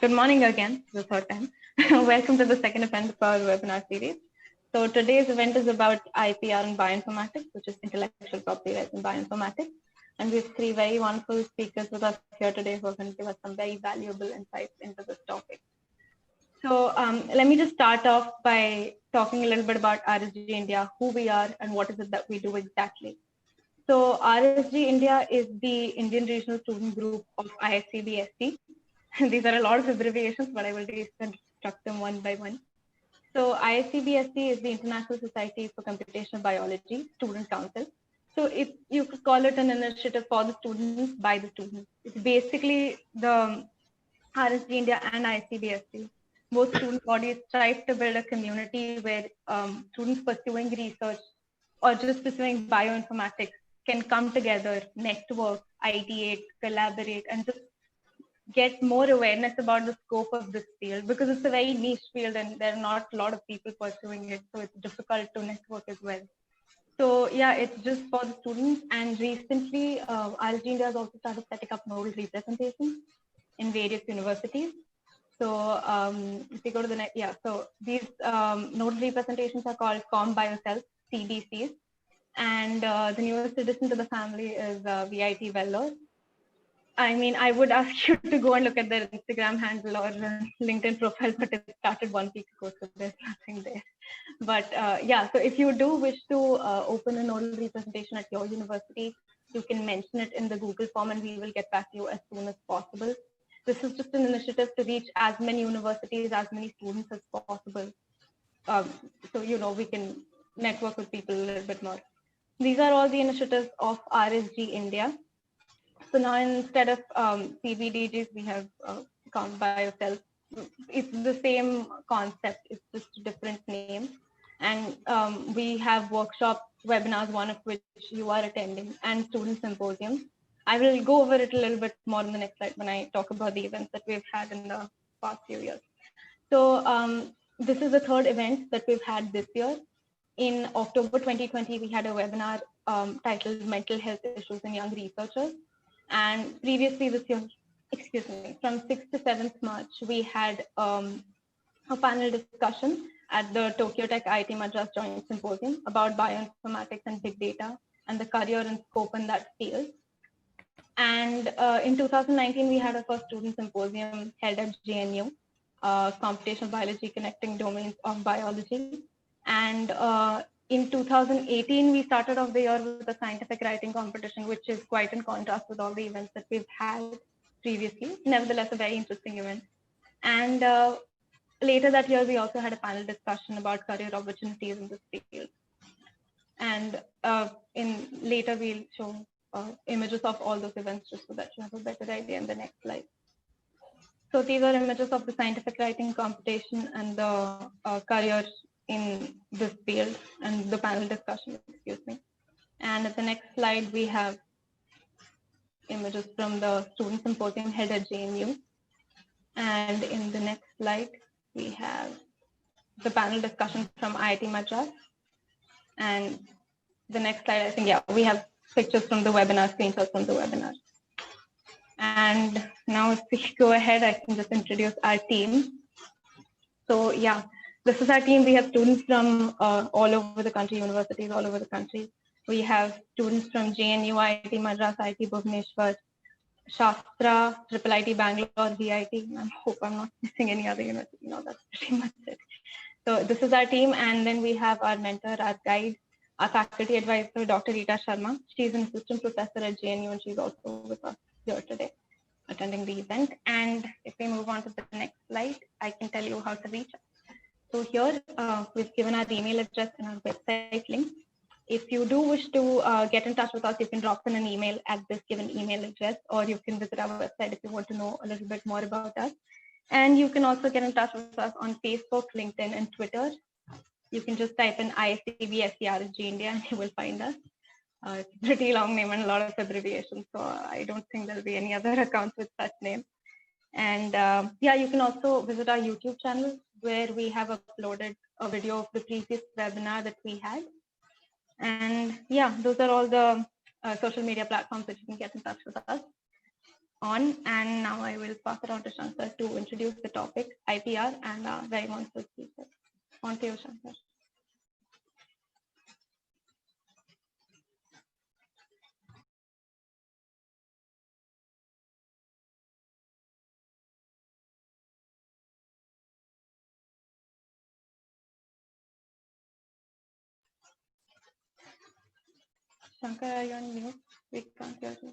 Good morning again, the third time. Welcome to the second event of our webinar series. So today's event is about IPR and bioinformatics, which is intellectual property rights in bioinformatics. And we have three very wonderful speakers with us here today who are going to give us some very valuable insights into this topic. So let me just start off by talking a little bit about RSG India, who we are, and what is it that we do exactly. So RSG India is the Indian Regional Student Group of ISCBSC. These are a lot of abbreviations, but I will reconstruct them one by one. So ISCBSC is the International Society for Computational Biology Student Council. So you could call it an initiative for the students by the students. It's basically the RSG India and ICBSC. Both student bodies strive to build a community where students pursuing research or just pursuing bioinformatics can come together, network, ideate, collaborate, and just get more awareness about the scope of this field, because it's a very niche field and there are not a lot of people pursuing it, so it's difficult to network as well. So yeah, it's just for the students. And recently, RSG India has also started setting up nodal representations in various universities. So if you go to the next, so these nodal representations are called Com by Yourself, CBCs. And the newest addition to the family is VIT Vellore. I mean, I would ask you to go and look at their Instagram handle or LinkedIn profile, but it started 1 week ago, so there's nothing there. But yeah, so if you do wish to open a nodal representation at your university, you can mention it in the Google form and we will get back to you as soon as possible. This is just an initiative to reach as many universities, as many students as possible. So, we can network with people a little bit more. These are all the initiatives of RSG India. So now instead of CBDGs, we have Count by Yourself. It's the same concept, it's just a different name. And we have workshops, webinars, one of which you are attending, and student symposiums. I will go over it a little bit more in the next slide when I talk about the events that we've had in the past few years. So this is the third event that we've had this year. In October 2020, we had a webinar titled Mental Health Issues in Young Researchers. And previously this year, from 6th to 7th March, we had a panel discussion at the Tokyo Tech IIT Madras Joint Symposium about bioinformatics and big data and the career and scope in that field. And in 2019, we had a first student symposium held at JNU, Computational Biology Connecting Domains of Biology. And in 2018, we started off the year with a scientific writing competition, which is quite in contrast with all the events that we've had previously. Nevertheless, a very interesting event. And later that year, we also had a panel discussion about career opportunities in this field. And later, we'll show images of all those events just so that you have a better idea in the next slide. So these are images of the scientific writing competition and the career in this field and the panel discussion, And at the next slide, we have images from the student symposium held at JNU. And in the next slide, we have the panel discussion from IIT Madras. And the next slide, I think, we have pictures from the webinar, screenshots from the webinar. And now if we go ahead, I can just introduce our team. So this is our team. We have students from all over the country, universities all over the country. We have students from JNU, IIT Madras, IIT Bhubaneswar, Shastra, IIIT Bangalore, VIT. I hope I'm not missing any other university. No, that's pretty much it. So this is our team. And then we have our mentor, our guide, our faculty advisor, Dr. Rita Sharma. She's an assistant professor at JNU and she's also with us here today attending the event. And if we move on to the next slide, I can tell you how to reach us. So here we've given our email address and our website link. If you do wish to get in touch with us, you can drop in an email at this given email address, or you can visit our website if you want to know a little bit more about us. And you can also get in touch with us on Facebook, LinkedIn, and Twitter. You can just type in ISCBSC India and you will find us. It's a pretty long name and a lot of abbreviations, so I don't think there'll be any other accounts with such name. And you can also visit our YouTube channel where we have uploaded a video of the previous webinar that we had. And those are all the social media platforms that you can get in touch with us. on. And now I will pass it on to Shankar to introduce the topic IPR and our very wonderful speaker. On to you, Shankar. Shankar, are you on mute? We can't hear you.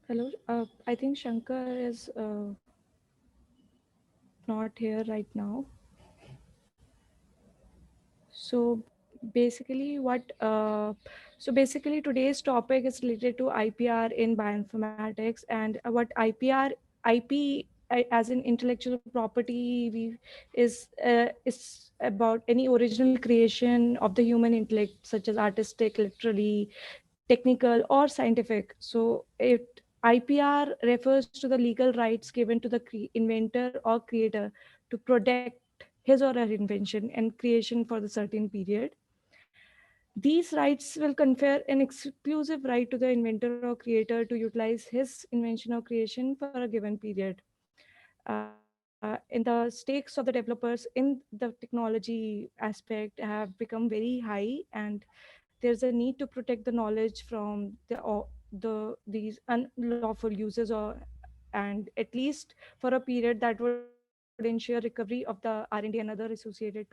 Hello, I think Shankar is not here right now. So basically, today's topic is related to IPR in bioinformatics, and what IPR IP as an intellectual property is about any original creation of the human intellect, such as artistic, literary, technical, or scientific. So IPR refers to the legal rights given to the inventor or creator to protect his or her invention and creation for the certain period. These rights will confer an exclusive right to the inventor or creator to utilize his invention or creation for a given period. In the stakes of the developers in the technology aspect have become very high, and there's a need to protect the knowledge from these unlawful uses, or and at least for a period that would ensure recovery of the R&D and other associated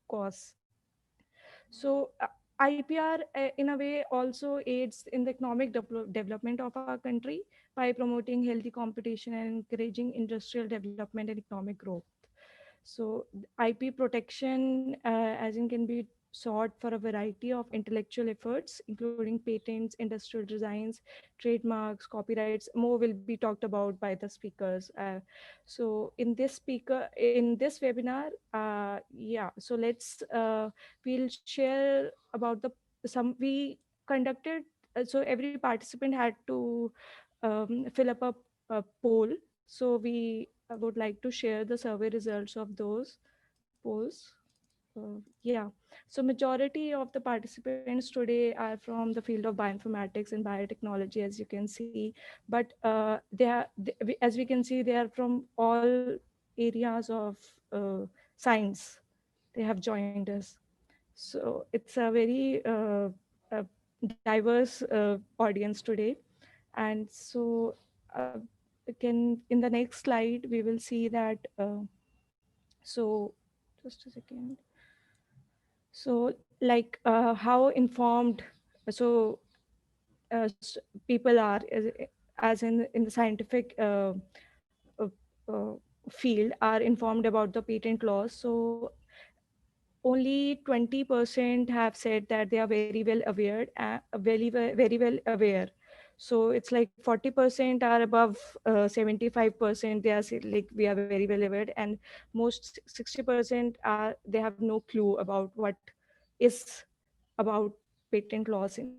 costs. So IPR in a way also aids in the economic development of our country by promoting healthy competition and encouraging industrial development and economic growth. So IP protection, as in, can be sought for a variety of intellectual efforts, including patents, industrial designs, trademarks, copyrights. More will be talked about by the speakers. So in this webinar, yeah. So we'll share about the some we conducted. So every participant had to fill up a poll. So we would like to share the survey results of those polls. Yeah. So majority of the participants today are from the field of bioinformatics and biotechnology, as you can see. But as we can see, they are from all areas of science. They have joined us. So it's a very diverse audience today. And so can in the next slide we will see that so just a second. So like how informed so people are as in the scientific uh, uh, field are informed about the patent laws. So only 20% have said that they are very well aware, very well aware. So it's like 40% are above 75%. They are like we are very well aware, and most 60% are they have no clue about what is about patent laws in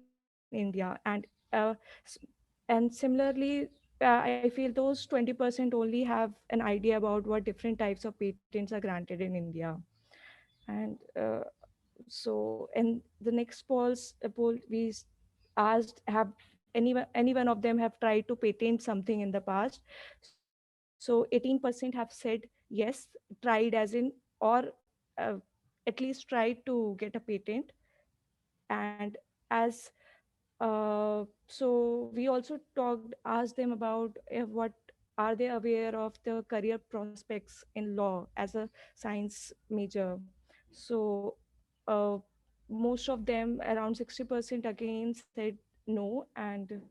India. And similarly, I feel those 20% only have an idea about what different types of patents are granted in India. And so and the next poll asked, have any one of them have tried to patent something in the past. So 18% have said yes, tried as in, or uh, at least tried to get a patent. And as so we also asked them about what are they aware of the career prospects in law as a science major. So uh, most of them, around 60% again, said no. And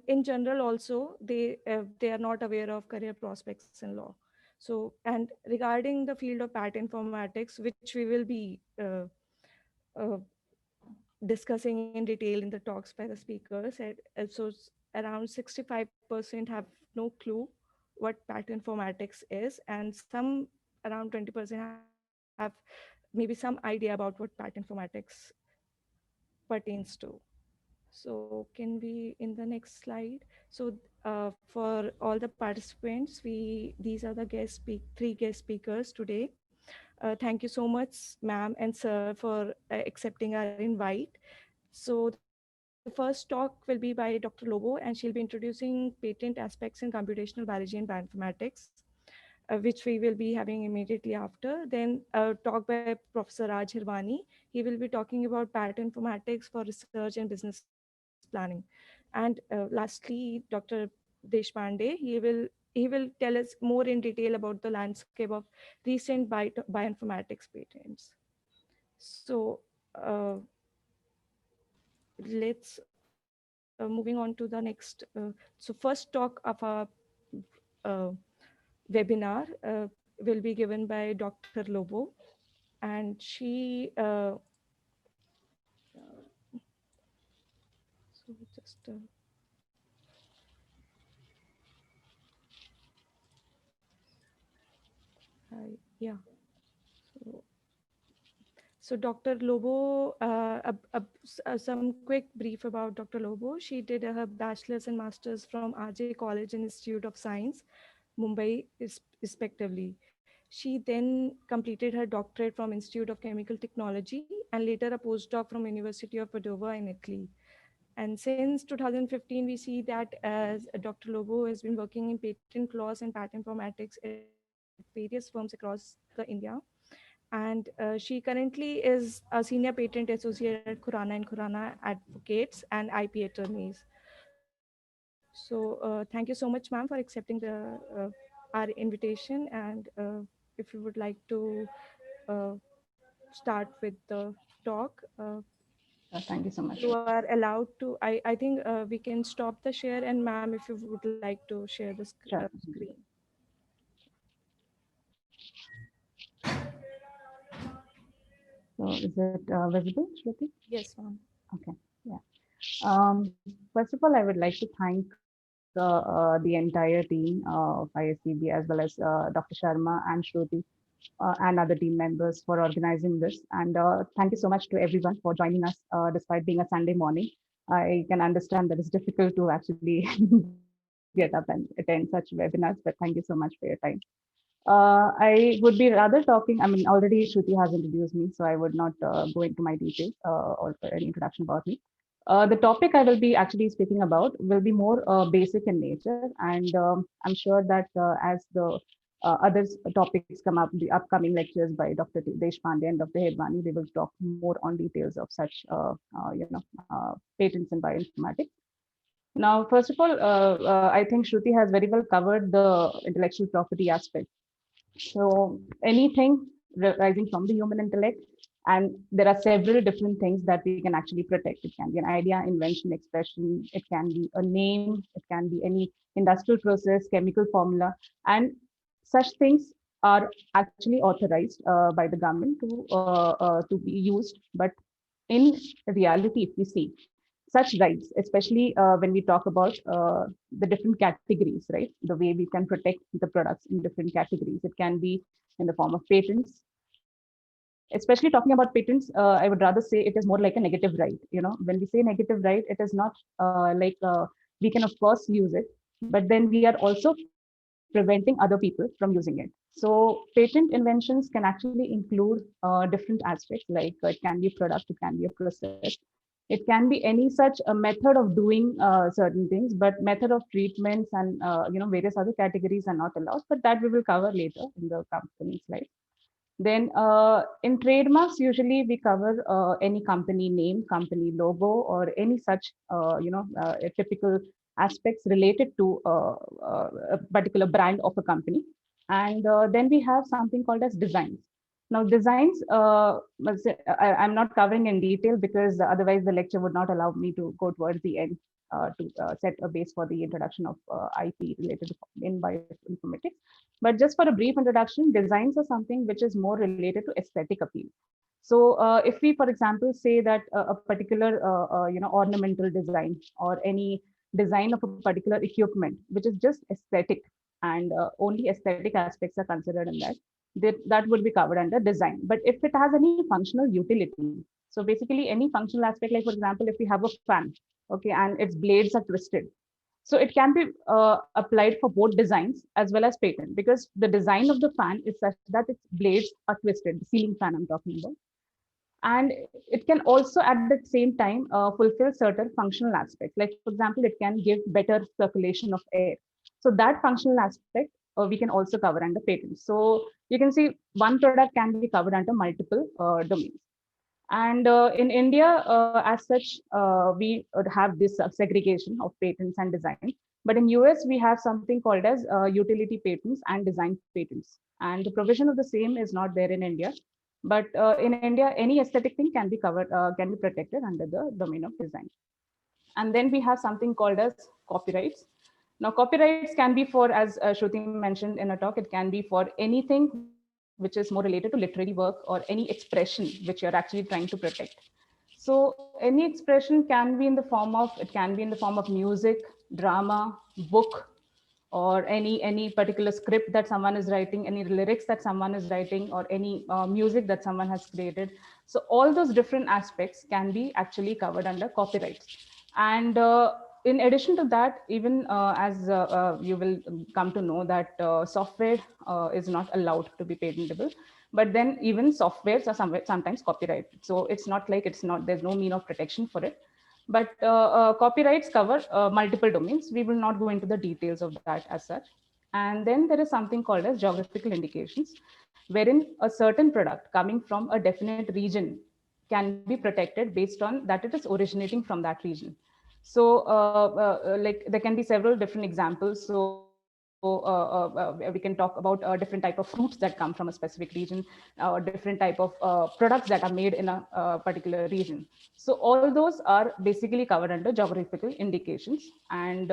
in general also, they are not aware of career prospects in law. So, and regarding the field of patent informatics, which we will be uh, discussing in detail in the talks by the speakers, around 65% have no clue what pattern informatics is, and some around 20% have maybe some idea about what pattern informatics pertains to. So can we in the next slide? So for all the participants, these are the three guest speakers today. Thank you so much, ma'am and sir, for accepting our invite. So the first talk will be by Dr. Lobo, and she'll be introducing patent aspects in computational biology and bioinformatics, which we will be having immediately after. Then a talk by Professor Raj Hirwani. He will be talking about pattern informatics for research and business planning. And lastly, Dr. Deshpande, he will tell us more in detail about the landscape of recent bioinformatics patents. So let's moving on to the next. So first talk of our uh, webinar will be given by Dr. Lobo, and she. So just yeah. So Dr. Lobo, some quick brief about Dr. Lobo. She did her bachelor's and master's from RJ College and Institute of Science, Mumbai, respectively. She then completed her doctorate from Institute of Chemical Technology and later a postdoc from University of Padova in Italy. And since 2015, we see that as Dr. Lobo has been working in patent laws and patent informatics at various firms across the India. And she currently is a senior patent associate at Khurana and Khurana Advocates and IP attorneys. So thank you so much, ma'am, for accepting our invitation. And if you would like to uh, start with the talk, Thank you so much. you are allowed to. I think we can stop the share, and ma'am, if you would like to share the Sure. screen. So is it visible, Shruti? Yes, ma'am. Okay. Yeah. First of all, I would like to thank the entire team of ISCB as well as Dr. Sharma and Shruti and other team members for organizing this. And thank you so much to everyone for joining us despite being a Sunday morning. I can understand that it's difficult to actually get up and attend such webinars, but thank you so much for your time. I would be rather talking, I mean, already Shruti has introduced me, so I would not go into my details or any introduction about me. The topic I will be actually speaking about will be more basic in nature, and I'm sure that as the other topics come up, the upcoming lectures by Dr. Deshpande and Dr. Hedwani, they will talk more on details of such, patents in bioinformatics. Now, first of all, I think Shruti has very well covered the intellectual property aspect. So anything rising from the human intellect, and there are several different things that we can actually protect. It can be an idea, invention, expression. It can be a name. It can be any industrial process, chemical formula, and such things are actually authorized by the government to be used. But in reality, if we see such rights, especially when we talk about the different categories, right? The way we can protect the products in different categories. It can be in the form of patents. Especially talking about patents, I would rather say it is more like a negative right. You know, when we say negative right, it is not we can of course use it, but then we are also preventing other people from using it. So patent inventions can actually include different aspects, like it can be a product, it can be a process, it can be any such a method of doing certain things, but method of treatments and various other categories are not allowed. But that we will cover later in the company slide. Then in trademarks, usually we cover any company name, company logo, or any such typical aspects related to a particular brand of a company. And then we have something called as designs. Now, designs, I'm not covering in detail because otherwise the lecture would not allow me to go towards the end to set a base for the introduction of IP related to in bioinformatics. But just for a brief introduction, designs are something which is more related to aesthetic appeal. So if we, for example, say that a particular ornamental design or any design of a particular equipment, which is just aesthetic, and only aesthetic aspects are considered in that, that would be covered under design. But if it has any functional utility, so basically any functional aspect, like for example, if we have a fan, okay, and its blades are twisted, so it can be applied for both designs as well as patent, because the design of the fan is such that its blades are twisted, the ceiling fan I'm talking about. And it can also at the same time fulfill certain functional aspects. Like for example, it can give better circulation of air. So that functional aspect we can also cover under patents. So you can see one product can be covered under multiple domains. And in India, as such, we would have this segregation of patents and design. But in US, we have something called as utility patents and design patents. And the provision of the same is not there in India. But in India, any aesthetic thing can be covered, can be protected under the domain of design. And then we have something called as copyrights. Now, copyrights can be for, as Shruti mentioned in a talk, it can be for anything which is more related to literary work or any expression which you're actually trying to protect. So any expression can be in the form of, it can be in the form of music, drama, book, or any particular script that someone is writing, any lyrics that someone is writing, or any music that someone has created. So all those different aspects can be actually covered under copyrights. And in addition to that, even as you will come to know that software is not allowed to be patentable, but then even softwares are sometimes copyrighted. So it's not like there's no mean of protection for it. But copyrights cover multiple domains. We will not go into the details of that as such. And then there is something called as geographical indications, wherein a certain product coming from a definite region can be protected based on that it is originating from that region. So like there can be several different examples. So we can talk about different type of fruits that come from a specific region, different type of products that are made in a particular region. So all those are basically covered under geographical indications. And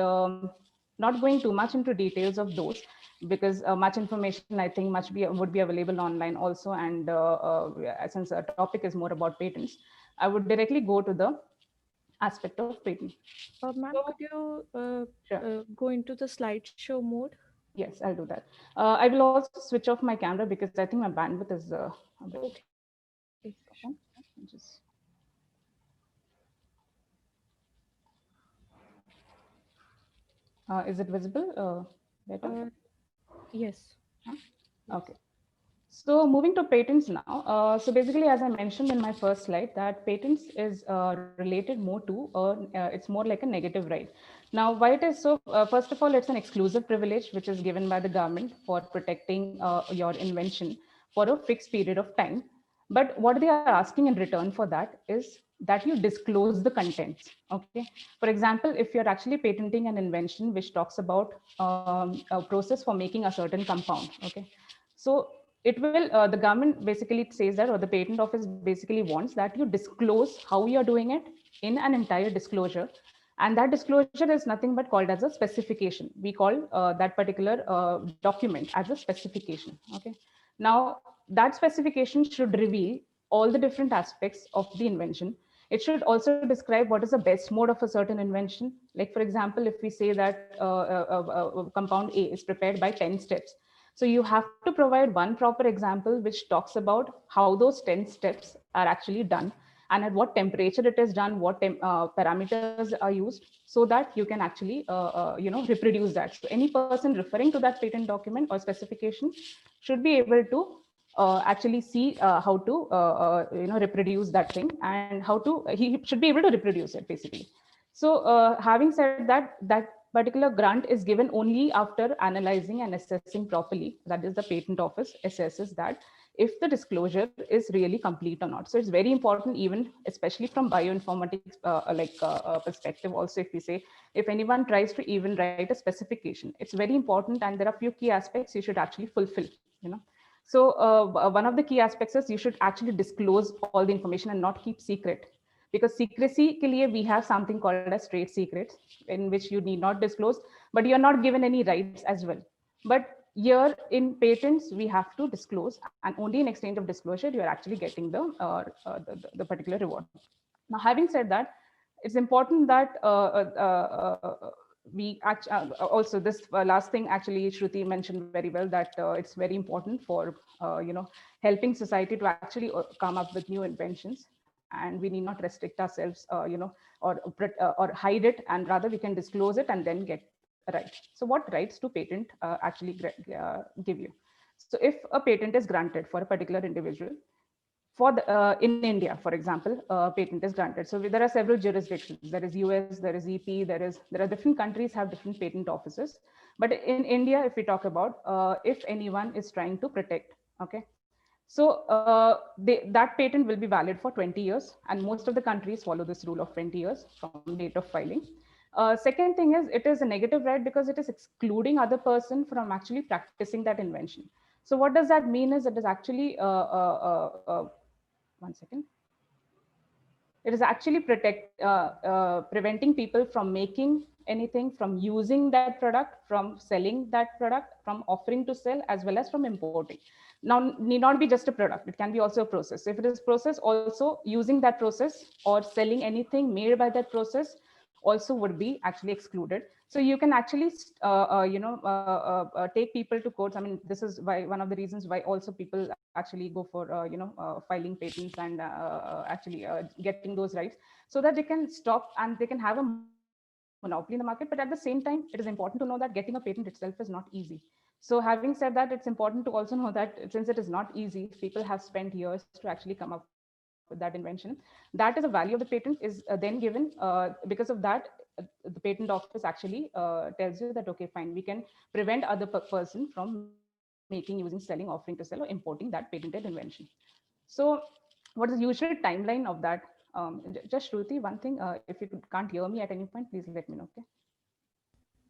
not going too much into details of those, because much information I think would be available online also. And since our topic is more about patents, I would directly go to the aspect of patent. Ma'am, could you Sure. go into the slideshow mode? Yes, I'll do that. I will also switch off my camera because I think my bandwidth is a bit. Okay. Just... is it visible better? Yes. Okay. So moving to patents now. So basically, as I mentioned in my first slide, that patents is related more to, it's more like a negative right. Now, why it is so? First of all, it's an exclusive privilege which is given by the government for protecting your invention for a fixed period of time. But what they are asking in return for that is that you disclose the contents. Okay. For example, if you're actually patenting an invention which talks about a process for making a certain compound. Okay. So it will, the government basically says that, or the patent office basically wants that you disclose how you're doing it in an entire disclosure. And that disclosure is nothing but called as a specification. We call that particular document as a specification. Okay. Now that specification should reveal all the different aspects of the invention. It should also describe what is the best mode of a certain invention. Like for example, if we say that compound A is prepared by 10 steps, so you have to provide one proper example which talks about how those 10 steps are actually done and at what temperature it is done, what parameters are used, so that you can actually reproduce that. So any person referring to that patent document or specification should be able to actually see how to reproduce that thing, and how to, he should be able to reproduce it basically. So having said that, that particular grant is given only after analyzing and assessing properly. That is, the patent office assesses that if the disclosure is really complete or not. So it's very important, even especially from bioinformatics perspective also. If we say, if anyone tries to even write a specification, it's very important, and there are few key aspects you should actually fulfill. So one of the key aspects is you should actually disclose all the information and not keep secret. Because secrecy ke liye we have something called as trade secrets, in which you need not disclose, but you're not given any rights as well. But here in patents, we have to disclose, and only in exchange of disclosure, you're actually getting the particular reward. Now, having said that, it's important that we actually also this last thing actually Shruti mentioned very well, that it's very important for helping society to actually come up with new inventions, and we need not restrict ourselves or hide it, and rather we can disclose it and then get a right. So what rights do patent actually give you? So if a patent is granted for a particular individual, for the, in India, for example, patent is granted. So there are several jurisdictions. There is US, there is EP, there are different countries have different patent offices. But in India, if we talk about if anyone is trying to protect, okay, so that patent will be valid for 20 years, and most of the countries follow this rule of 20 years from date of filing. Second thing is, it is a negative right because it is excluding other person from actually practicing that invention. So what does that mean is it is actually one second. It is actually preventing people from making anything, from using that product, from selling that product, from offering to sell, as well as from importing. Now, need not be just a product. It can be also a process. If it is process, also using that process or selling anything made by that process also would be actually excluded. So you can actually, take people to courts. I mean, this is why one of the reasons why also people actually go for, filing patents and actually getting those rights, so that they can stop and they can have a monopoly in the market. But at the same time, it is important to know that getting a patent itself is not easy. So having said that, it's important to also know that since it is not easy, people have spent years to actually come up with that invention. That is the value of the patent is then given. Because of that, the patent office actually tells you that, okay, fine, we can prevent other person from making, using, selling, offering to sell, or importing that patented invention. So what is the usual timeline of that? Just Shruti, one thing, if you can't hear me at any point, please let me know, okay?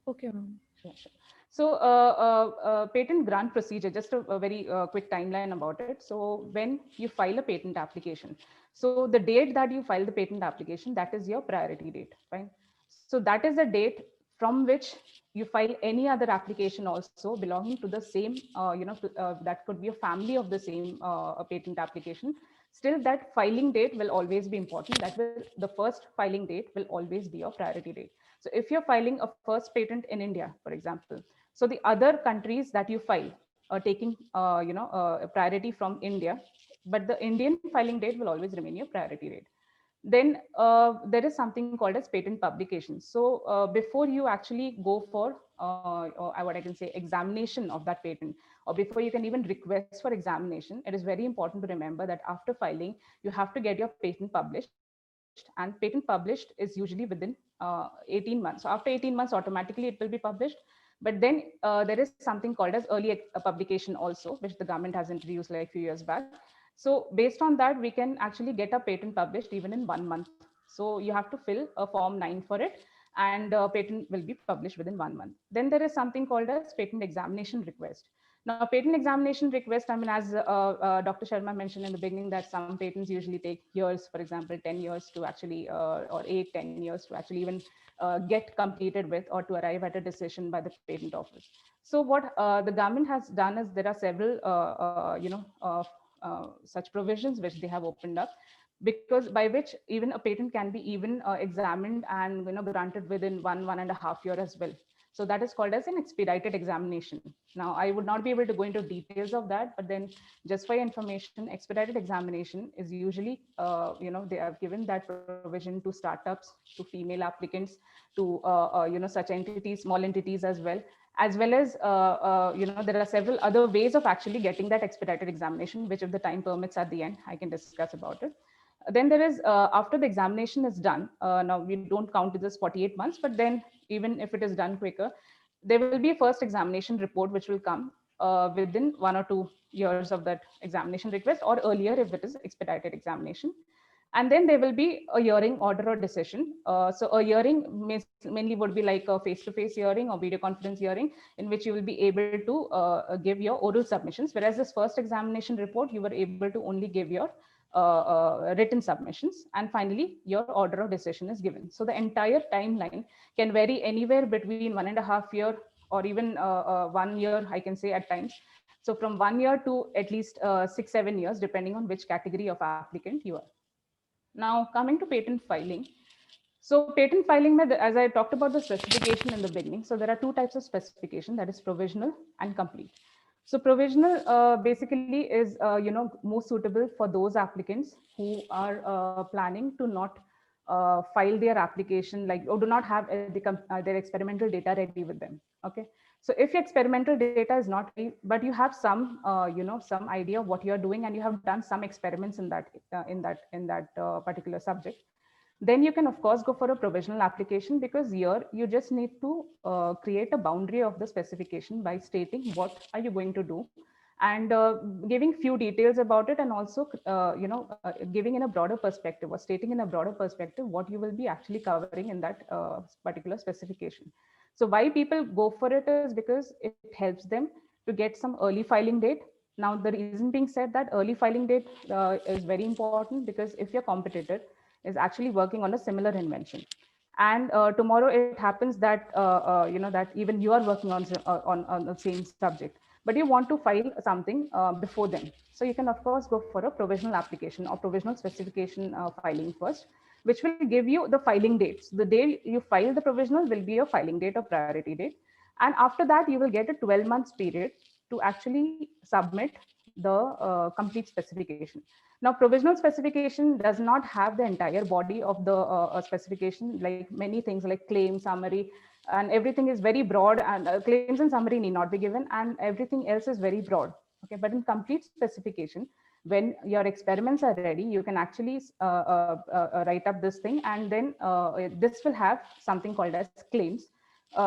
Okay, ma'am. Yeah, sure. So patent grant procedure, just a very quick timeline about it. So when you file a patent application, so the date that you file the patent application, that is your priority date, right? So that is the date from which you file any other application also belonging to the same, that could be a family of the same patent application. Still, that filing date will always be important. That will, the first filing date will always be your priority date. So if you're filing a first patent in India, for example, so the other countries that you file are taking, a priority from India, but the Indian filing date will always remain your priority date. Then there is something called as patent publication. So before you actually go for, or what I can say, examination of that patent, or before you can even request for examination, it is very important to remember that after filing, you have to get your patent published, and patent published is usually within 18 months. So after 18 months, automatically it will be published. But then there is something called as early publication also, which the government has introduced like a few years back. So based on that, we can actually get a patent published even in 1 month. So you have to fill a form 9 for it, and patent will be published within 1 month. Then there is something called as patent examination request. Now, patent examination request, I mean, as Dr. Sharma mentioned in the beginning, that some patents usually take years, for example, 10 years to actually, or 8-10 years to actually even get completed with, or to arrive at a decision by the patent office. So what the government has done is there are several, such provisions which they have opened up, because by which even a patent can be even examined and granted within 1.5 year as well. So that is called as an expedited examination. Now, I would not be able to go into details of that, but then just for your information, expedited examination is usually, they have given that provision to startups, to female applicants, to, such entities, small entities as well as, there are several other ways of actually getting that expedited examination, which if the time permits at the end, I can discuss about it. Then there is, after the examination is done, now we don't count this 48 months, but then even if it is done quicker, there will be a first examination report which will come within 1 or 2 years of that examination request, or earlier if it is expedited examination. And then there will be a hearing, order, or decision. So a hearing mainly would be like a face-to-face hearing or video conference hearing, in which you will be able to give your oral submissions, whereas this first examination report, you were able to only give your written submissions, and finally your order of decision is given. So the entire timeline can vary anywhere between 1.5 year or even 1 year, I can say at times. So from 1 year to at least 6-7 years, depending on which category of applicant you are. Now coming to patent filing. So patent filing method, as I talked about the specification in the beginning, so there are two types of specification, that is provisional and complete. So provisional basically is more suitable for those applicants who are planning to not file their application, like, or do not have their experimental data ready with them. Okay, so if your experimental data is not ready, but you have some some idea of what you are doing, and you have done some experiments in that particular subject, then you can of course go for a provisional application, because here you just need to create a boundary of the specification by stating what are you going to do, and giving few details about it, and also giving in a broader perspective, or stating in a broader perspective what you will be actually covering in that particular specification. So why people go for it is because it helps them to get some early filing date. Now the reason being said that early filing date is very important, because if your competitor is actually working on a similar invention, and tomorrow it happens that that even you are working on the same subject, but you want to file something before them, so you can of course go for a provisional application or provisional specification filing first, which will give you the filing dates. The day you file the provisional will be your filing date or priority date, and after that you will get a 12 months period to actually submit the complete specification. Now, provisional specification does not have the entire body of the specification, like many things like claim, summary, and everything is very broad, and claims and summary need not be given, and everything else is very broad. Okay, but in complete specification, when your experiments are ready, you can actually write up this thing, and then this will have something called as claims,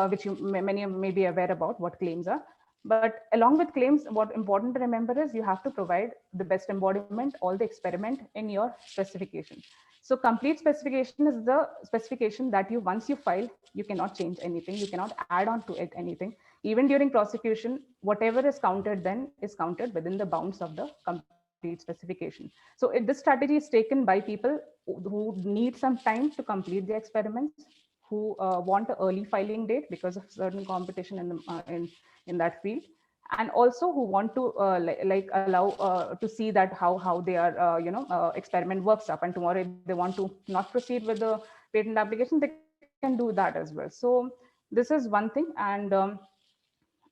which many may be aware about what claims are. But along with claims, what important to remember is you have to provide the best embodiment, all the experiment in your specification. So complete specification is the specification that once you file, you cannot change anything, you cannot add on to it anything. Even during prosecution, whatever is counted then is counted within the bounds of the complete specification. So this strategy is taken by people who need some time to complete the experiments, who want an early filing date because of certain competition in that field, and also who want to allow to see that how their experiment works up, and tomorrow if they want to not proceed with the patent application, they can do that as well. So this is one thing. And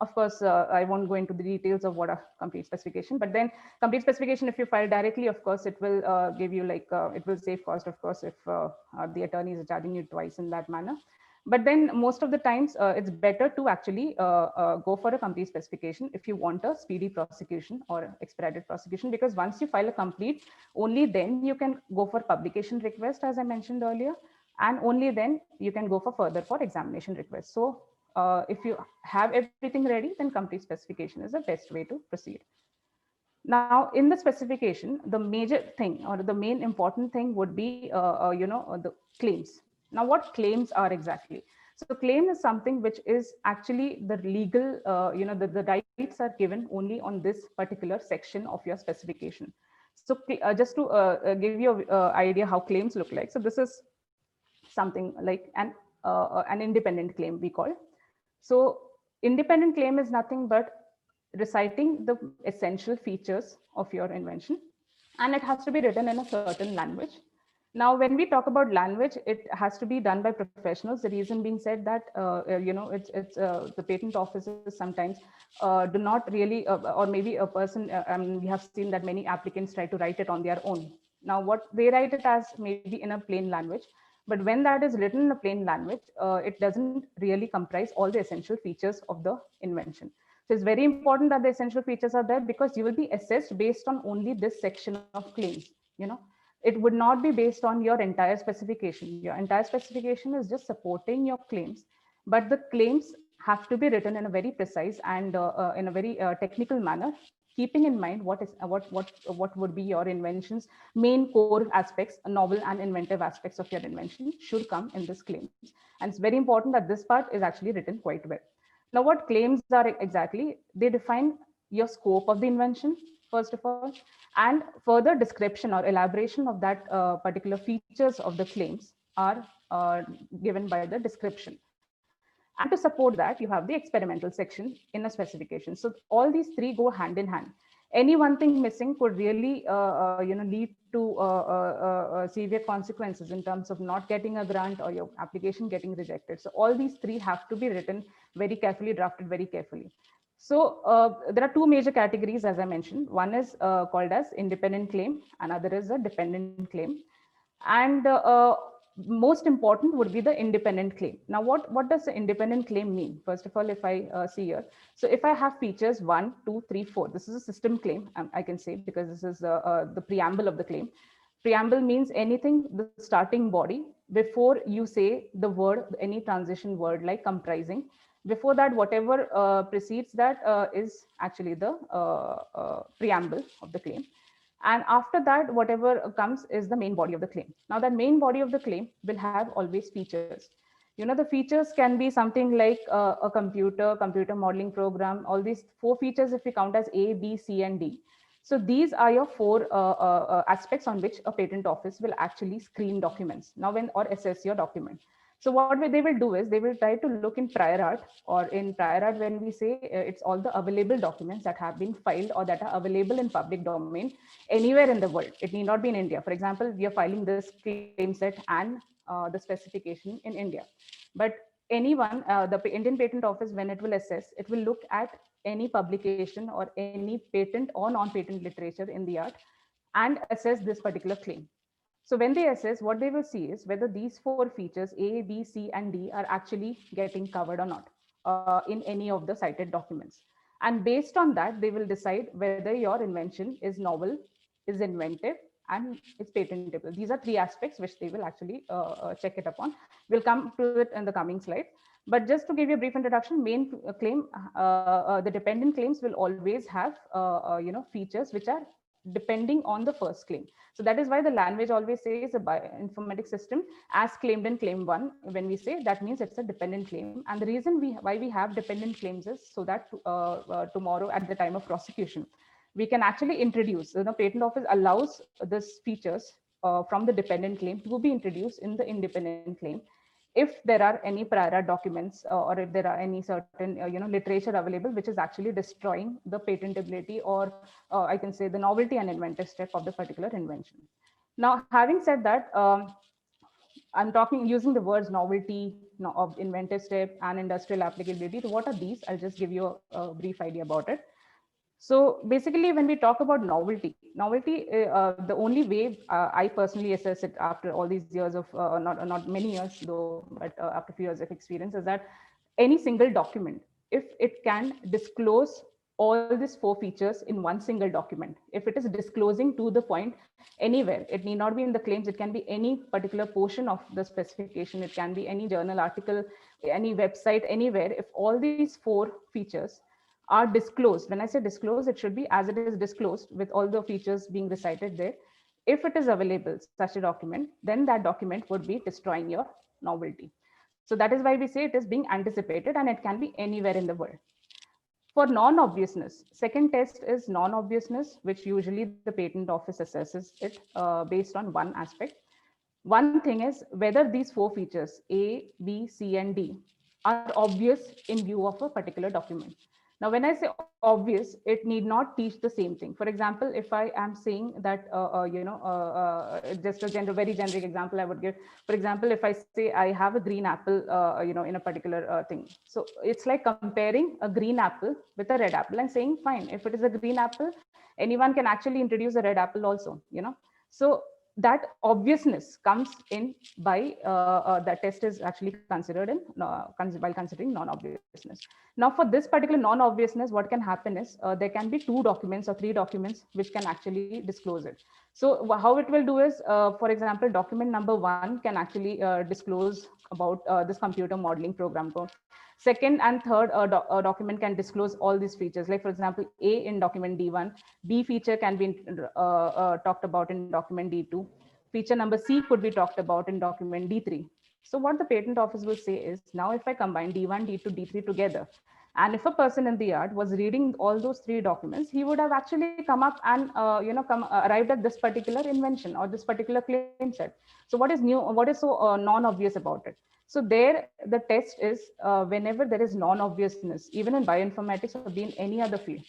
of course, I won't go into the details of what a complete specification, but then complete specification, if you file directly, of course, it will give you it will save cost, of course, if the attorneys are charging you twice in that manner. But then most of the times, it's better to actually go for a complete specification if you want a speedy prosecution or expedited prosecution, because once you file a complete, only then you can go for publication request, as I mentioned earlier, and only then you can go for further for examination request. So if you have everything ready, then complete specification is the best way to proceed. Now, in the specification, the major thing or the main important thing would be, the claims. Now, what claims are exactly? So claim is something which is actually the legal, the rights are given only on this particular section of your specification. So just to give you an idea how claims look like. So this is something like an independent claim we call. So independent claim is nothing but reciting the essential features of your invention, and it has to be written in a certain language. Now, when we talk about language, it has to be done by professionals. The reason being said that it's the patent offices sometimes do not really, or maybe a person. We have seen that many applicants try to write it on their own. Now, what they write it as maybe in a plain language, but when that is written in a plain language, it doesn't really comprise all the essential features of the invention. So it's very important that the essential features are there, because you will be assessed based on only this section of claims. It would not be based on your entire specification. Your entire specification is just supporting your claims, but the claims have to be written in a very precise and in a very technical manner, keeping in mind what would be your invention's main core aspects, novel and inventive aspects of your invention should come in this claims. And it's very important that this part is actually written quite well. Now, what claims are exactly? They define your scope of the invention, first of all, and further description or elaboration of that particular features of the claims are given by the description. And to support that, you have the experimental section in a specification. So all these three go hand in hand. Any one thing missing could really lead to severe consequences in terms of not getting a grant or your application getting rejected. So all these three have to be written very carefully, drafted very carefully. So there are two major categories, as I mentioned. One is called as independent claim, another is a dependent claim. And most important would be the independent claim. Now, what does the independent claim mean? First of all, if I see here, so if I have features 1, 2, 3, 4, this is a system claim, I can say, because this is the preamble of the claim. Preamble means anything, the starting body, before you say the word, any transition word like comprising. Before that, whatever precedes that is actually the preamble of the claim. And after that, whatever comes is the main body of the claim. Now, that main body of the claim will have always features. The features can be something like a computer modeling program, all these 4 features if we count as A, B, C, and D. So these are your 4 aspects on which a patent office will actually screen documents or assess your document. So what they will do is they will try to look in prior art, or in prior art when we say it's all the available documents that have been filed or that are available in public domain anywhere in the world. It need not be in India. For example, we are filing this claim set and the specification in India. But anyone, the Indian Patent Office, when it will assess, it will look at any publication or any patent or non-patent literature in the art and assess this particular claim. So when they assess, what they will see is whether these 4 features, A, B, C, and D, are actually getting covered or not in any of the cited documents. And based on that, they will decide whether your invention is novel, is inventive, and it's patentable. These are 3 aspects which they will actually check it upon. We'll come to it in the coming slide. But just to give you a brief introduction, main claim, the dependent claims will always have features which are depending on the first claim. So that is why the language always says a bioinformatics system as claimed in claim 1. When we say that means it's a dependent claim. And the reason why we have dependent claims is so that tomorrow at the time of prosecution, we can actually introduce, the patent office allows this features from the dependent claim to be introduced in the independent claim if there are any prior documents or if there are any certain literature available which is actually destroying the patentability or I can say the novelty and inventive step of the particular invention. Now, having said that, I'm talking using the words novelty of inventive step and industrial applicability. So what are these? I'll just give you a brief idea about it. So basically, when we talk about novelty, the only way I personally assess it after all these years of, not many years though, but after a few years of experience, is that any single document, if it can disclose all these 4 features in one single document, if it is disclosing to the point anywhere, it need not be in the claims, it can be any particular portion of the specification, it can be any journal article, any website, anywhere, if all these 4 features are disclosed. When I say disclosed, it should be as it is disclosed with all the features being recited there. If it is available, such a document, then that document would be destroying your novelty. So that is why we say it is being anticipated and it can be anywhere in the world. For non-obviousness, second test is non-obviousness, which usually the patent office assesses it based on one aspect. One thing is whether these 4 features, A, B, C, and D, are obvious in view of a particular document. Now, when I say obvious, it need not teach the same thing. For example, if I am saying that, just a very generic example I would give. For example, if I say I have a green apple, in a particular thing. So it's like comparing a green apple with a red apple and saying, fine, if it is a green apple, anyone can actually introduce a red apple also, So that obviousness comes in by that test is actually considered in while considering non-obviousness. Now, for this particular non-obviousness, what can happen is there can be 2 documents or 3 documents which can actually disclose it. So how it will do is, for example, document number 1 can actually disclose about this computer modeling program code. Second and third document can disclose all these features. Like, for example, A in document D1, B feature can be talked about in document D2. Feature number C could be talked about in document D3. So what the patent office will say is, now if I combine D1, D2, D3 together, and if a person in the yard was reading all those 3 documents, he would have actually come up and arrived at this particular invention or this particular claim set. So what is new? What is so non-obvious about it? So there, the test is whenever there is non-obviousness, even in bioinformatics or in any other field,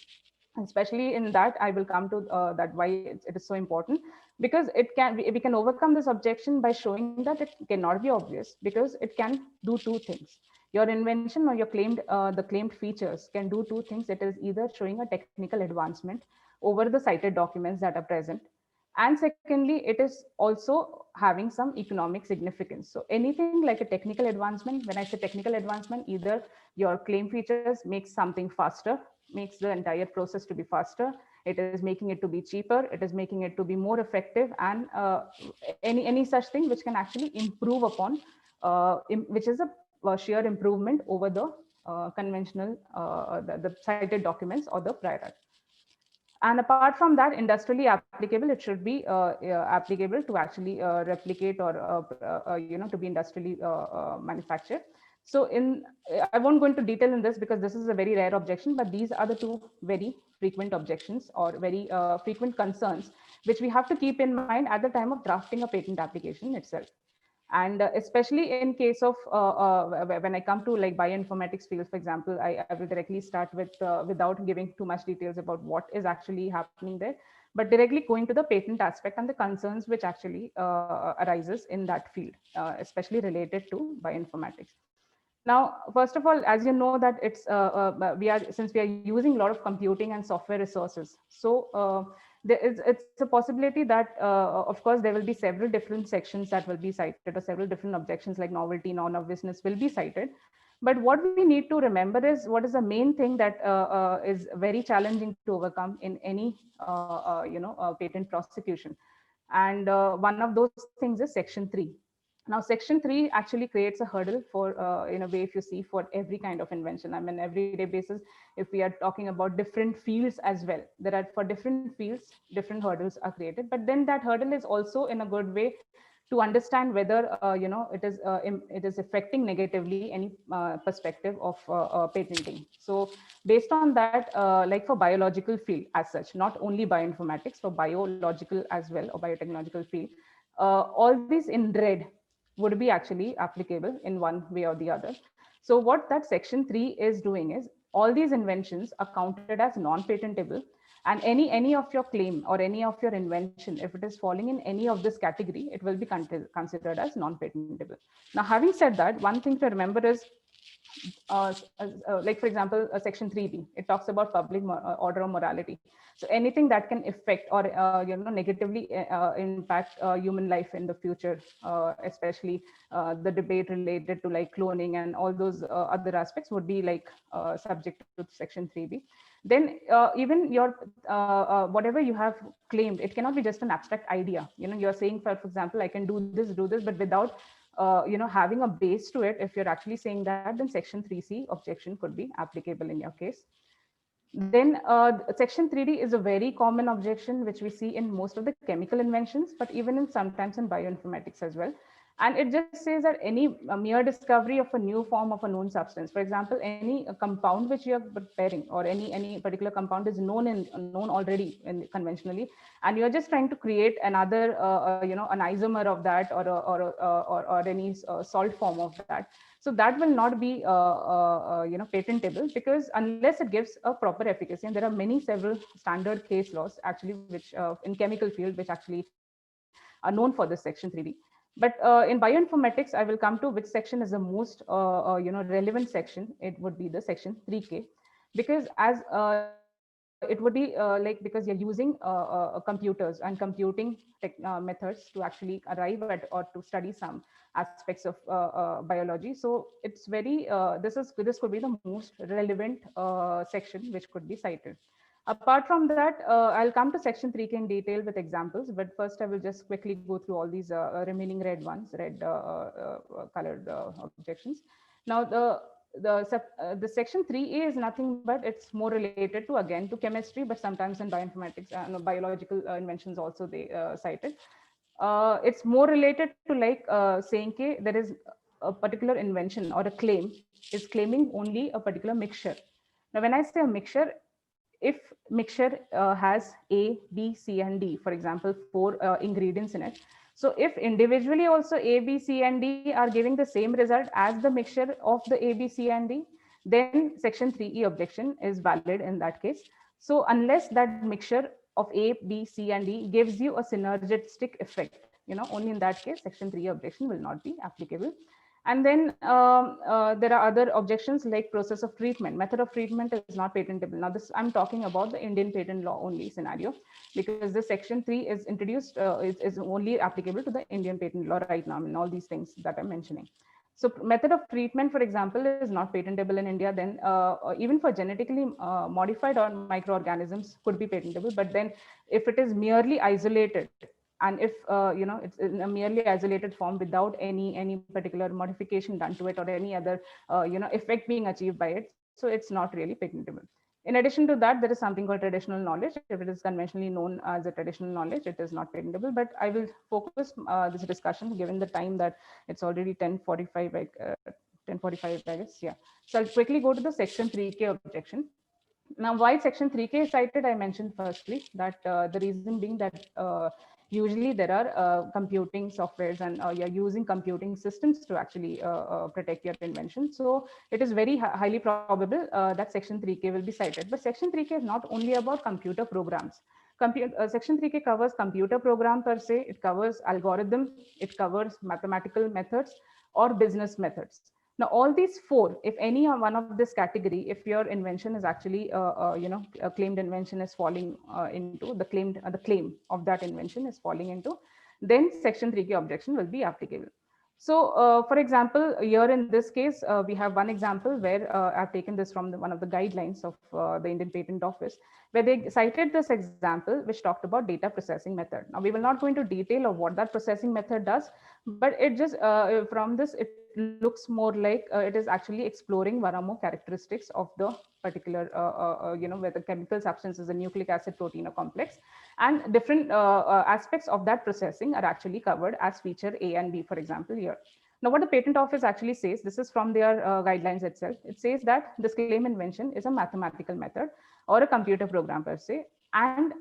Especially in that, I will come to that why it is so important, because we can overcome this objection by showing that it cannot be obvious, because it can do two things. Your invention or your the claimed features can do two things. It is either showing a technical advancement over the cited documents that are present, and secondly, it is also having some economic significance. So anything like a technical advancement, when I say technical advancement, either your claim features makes something faster, makes the entire process to be faster, it is making it to be cheaper, it is making it to be more effective, and any such thing which can actually improve upon, which is a sheer improvement over the conventional the cited documents or the prior art. And apart from that, industrially applicable, it should be applicable to actually replicate or to be industrially manufactured. So I won't go into detail in this because this is a very rare objection, but these are the two very frequent objections or very frequent concerns which we have to keep in mind at the time of drafting a patent application itself. And especially in case of when I come to like bioinformatics field, for example, I will directly start with without giving too much details about what is actually happening there, but directly going to the patent aspect and the concerns which actually arises in that field, especially related to bioinformatics. Now, first of all, as you know that it's since we are using a lot of computing and software resources, so it's a possibility that of course there will be several different sections that will be cited, or several different objections like novelty, non-obviousness will be cited. But what we need to remember is what is the main thing that is very challenging to overcome in any patent prosecution. And one of those things is section 3. Now, section 3 actually creates a hurdle for, in a way, if you see, for every kind of invention. I mean, everyday basis, if we are talking about different fields as well, there are, for different fields, different hurdles are created. But then that hurdle is also in a good way to understand whether, it is affecting negatively any perspective of patenting. So based on that, like for biological field as such, not only bioinformatics, for biological as well, or biotechnological field, all these in red would be actually applicable in one way or the other. So what that section 3 is doing is all these inventions are counted as non-patentable, and any of your claim or any of your invention, if it is falling in any of this category, it will be considered as non-patentable. Now, having said that, one thing to remember is like for example, section 3b, it talks about public order or morality. So anything that can affect or negatively impact human life in the future, especially the debate related to like cloning and all those other aspects would be like subject to section 3b. Then even your whatever you have claimed, it cannot be just an abstract idea. You're saying, for example, I can do this, but without having a base to it. If you're actually saying that, then section 3c objection could be applicable in your case. Then section 3d is a very common objection which we see in most of the chemical inventions, but even in sometimes in bioinformatics as well. And it just says that any mere discovery of a new form of a known substance, for example, any compound which you are preparing, or any particular compound is known already conventionally, and you're just trying to create another, an isomer of that, or any salt form of that. So that will not be, patentable, because unless it gives a proper efficacy, and there are several standard case laws actually, which in chemical field, which actually are known for this section 3d. But in bioinformatics, I will come to which section is the most, relevant section. It would be the section 3k, because as it would be like, because you're using computers and computing methods to actually arrive at or to study some aspects of biology. So it's very this could be the most relevant section which could be cited. Apart from that, I'll come to section 3k in detail with examples, but first I will just quickly go through all these remaining red colored objections. Now, the section 3a is nothing but it's more related to, again, to chemistry, but sometimes in bioinformatics and biological inventions also they cited. It's more related to like saying that there is a particular invention or a claim is claiming only a particular mixture. Now, when I say a mixture, if mixture has A, B, C, and D, for example, 4 ingredients in it. So if individually also A, B, C, and D are giving the same result as the mixture of the A, B, C, and D, then section 3e objection is valid in that case. So unless that mixture of A, B, C, and D gives you a synergistic effect, only in that case, Section 3 objection will not be applicable. And then there are other objections like process of treatment. Method of treatment is not patentable. Now, this I'm talking about the Indian patent law only scenario, because the Section 3 is introduced, is only applicable to the Indian patent law right now, and all these things that I'm mentioning. So method of treatment, for example, is not patentable in India. Then even for genetically modified or microorganisms could be patentable. But then if it is merely isolated, and if it's in a merely isolated form without any particular modification done to it, or any other effect being achieved by it, so it's not really patentable. In addition to that, there is something called traditional knowledge. If it is conventionally known as a traditional knowledge, it is not patentable. But I will focus this discussion, given the time that it's already 10:45, like 10:45, I guess. Yeah. So I'll quickly go to the Section 3K objection. Now, why Section 3K is cited, I mentioned firstly that the reason being that usually there are computing softwares, and you're using computing systems to actually protect your invention. So it is very highly probable that Section 3K will be cited. But Section 3K is not only about computer programs. Section 3K covers computer program per se, it covers algorithm, it covers mathematical methods or business methods. Now, all these four, if any one of this category, if your invention is actually, a claimed invention is falling into the claim of that invention is falling into, then Section 3K objection will be applicable. So, for example, here in this case, we have one example where I've taken this from one of the guidelines of the Indian Patent Office, where they cited this example, which talked about data processing method. Now, we will not go into detail of what that processing method does, but it just from this, it looks more like it is actually exploring one or more characteristics of the particular, where the chemical substance is a nucleic acid protein or complex, and different aspects of that processing are actually covered as feature A and B, for example, here. Now, what the Patent Office actually says, this is from their guidelines itself. It says that this claim invention is a mathematical method or a computer program per se, and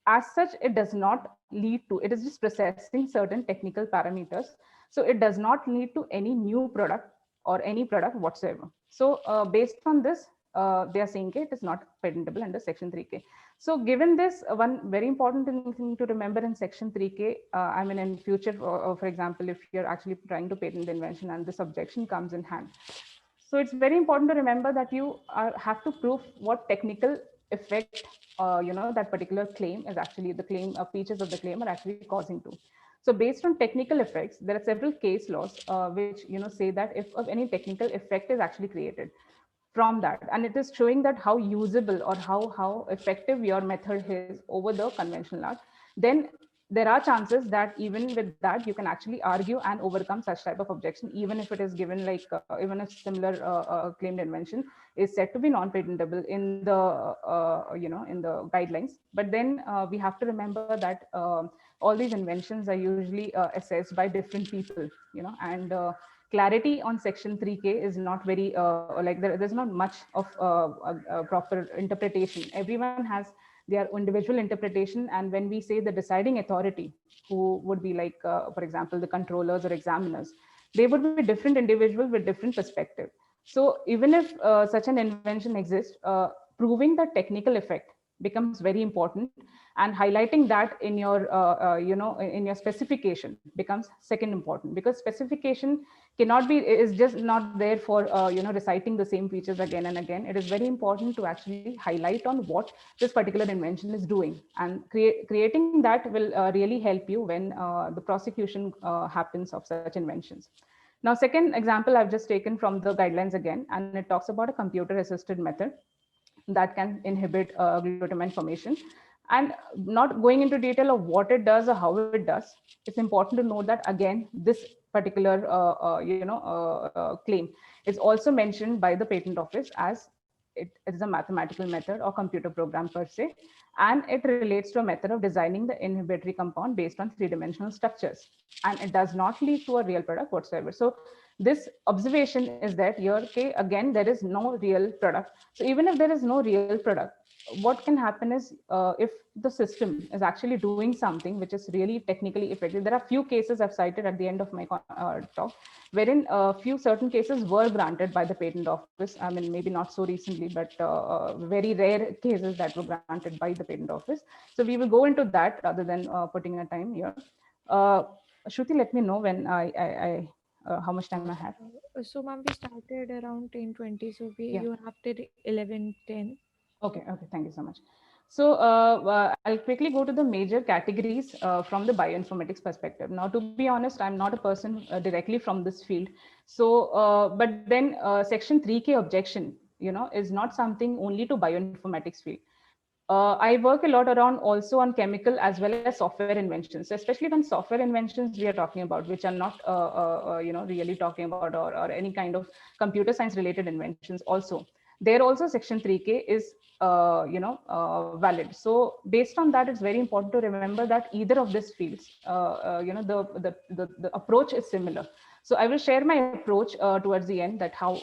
as such, it does not lead to, it is just processing certain technical parameters. So it does not lead to any new product or any product whatsoever. So based on this, they are saying it is not patentable under Section 3K. So given this, one very important thing to remember in Section 3K, I mean, in future, for example, if you're actually trying to patent the invention and this objection comes in hand. So it's very important to remember that you have to prove what technical effect, that particular claim is actually, the claim features of the claim are actually causing to. So based on technical effects, there are several case laws which say that if any technical effect is actually created from that, and it is showing that how usable or how effective your method is over the conventional art, then there are chances that even with that you can actually argue and overcome such type of objection, even if it is given like even a similar claimed invention is said to be non-patentable in the in the guidelines. But then we have to remember that all these inventions are usually assessed by different people, and clarity on Section 3K is not very like there's not much of proper interpretation. Everyone has their individual interpretation, and when we say the deciding authority, who would be like for example the controllers or examiners, they would be different individuals with different perspective. So even if such an invention exists, proving the technical effect becomes very important, and highlighting that in your in your specification becomes second important, because specification cannot be, is just not there for reciting the same features again and again. It is very important to actually highlight on what this particular invention is doing, and creating that will really help you when the prosecution happens of such inventions. Now, second example I've just taken from the guidelines again, and it talks about a computer assisted method that can inhibit glutamine formation. And not going into detail of what it does or how it does, it's important to note that again, this particular claim is also mentioned by the Patent Office as it is a mathematical method or computer program per se, and it relates to a method of designing the inhibitory compound based on three-dimensional structures, and it does not lead to a real product whatsoever. So this observation is that here, okay, again, there is no real product. So even if there is no real product, what can happen is if the system is actually doing something which is really technically effective. There are few cases I've cited at the end of my talk, wherein a few certain cases were granted by the patent office. I mean, maybe not so recently, but very rare cases that were granted by the patent office. So we will go into that rather than putting a time here. Uh, Shruti, let me know when how much time I have. So, ma'am, we started around 10:20. So Yeah. you have till 11:10. Okay, thank you so much. So I'll quickly go to the major categories from the bioinformatics perspective. Now, to be honest, I'm not a person directly from this field. So, but then Section 3K objection, is not something only to bioinformatics field. I work a lot around also on chemical as well as software inventions. So especially when software inventions we are talking about, which are not, really talking about or any kind of computer science related inventions. Also, there also Section 3K is, valid. So based on that, it's very important to remember that either of these fields, the approach is similar. So I will share my approach towards the end, that how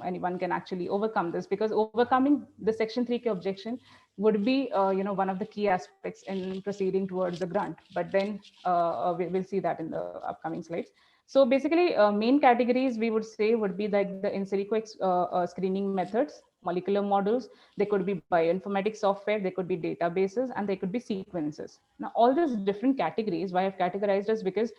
anyone can actually overcome this, because overcoming the Section 3K objection would be one of the key aspects in proceeding towards the grant. But then we'll see that in the upcoming slides. So basically, main categories we would say would be like the in silico screening methods, molecular models. They could be bioinformatics software, they could be databases, and they could be sequences. Now, all these different categories, why I've categorized is because,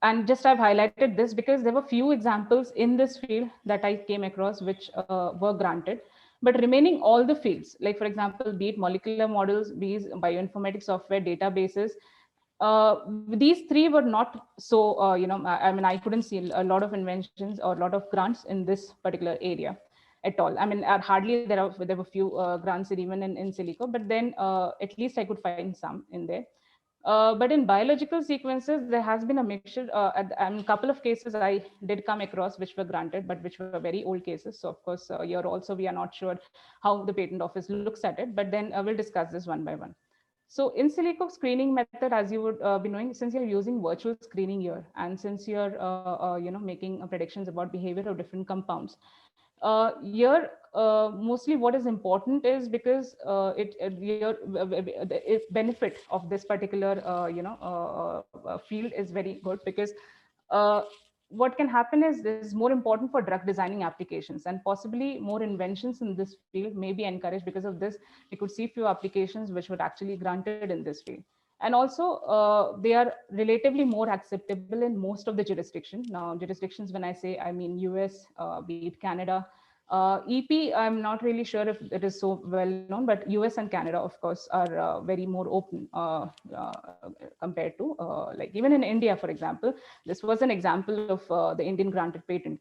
and just I've highlighted this because there were few examples in this field that I came across which were granted, but remaining all the fields, like for example, be it molecular models, be it bioinformatics software, databases, these three were not so, I mean, I couldn't see a lot of inventions or a lot of grants in this particular area at all. I mean, hardly there were few grants even in silico, but then at least I could find some in there. But in biological sequences, there has been a mixture. And a couple of cases I did come across which were granted, but which were very old cases. So of course, here also we are not sure how the patent office looks at it. But then we'll discuss this one by one. So in silico screening method, as you would be knowing, since you're using virtual screening here, and since you're making predictions about behavior of different compounds, here mostly what is important is because the benefit of this particular field is very good, because uh, what can happen is this is more important for drug designing applications, and possibly more inventions in this field may be encouraged. Because of this, we could see few applications which were actually granted in this field. And also they are relatively more acceptable in most of the jurisdictions. Now, jurisdictions, when I say, I mean US, be it Canada, EP, I'm not really sure if it is so well known, but US and Canada, of course, are very more open compared to like even in India, for example. This was an example of the Indian granted patent.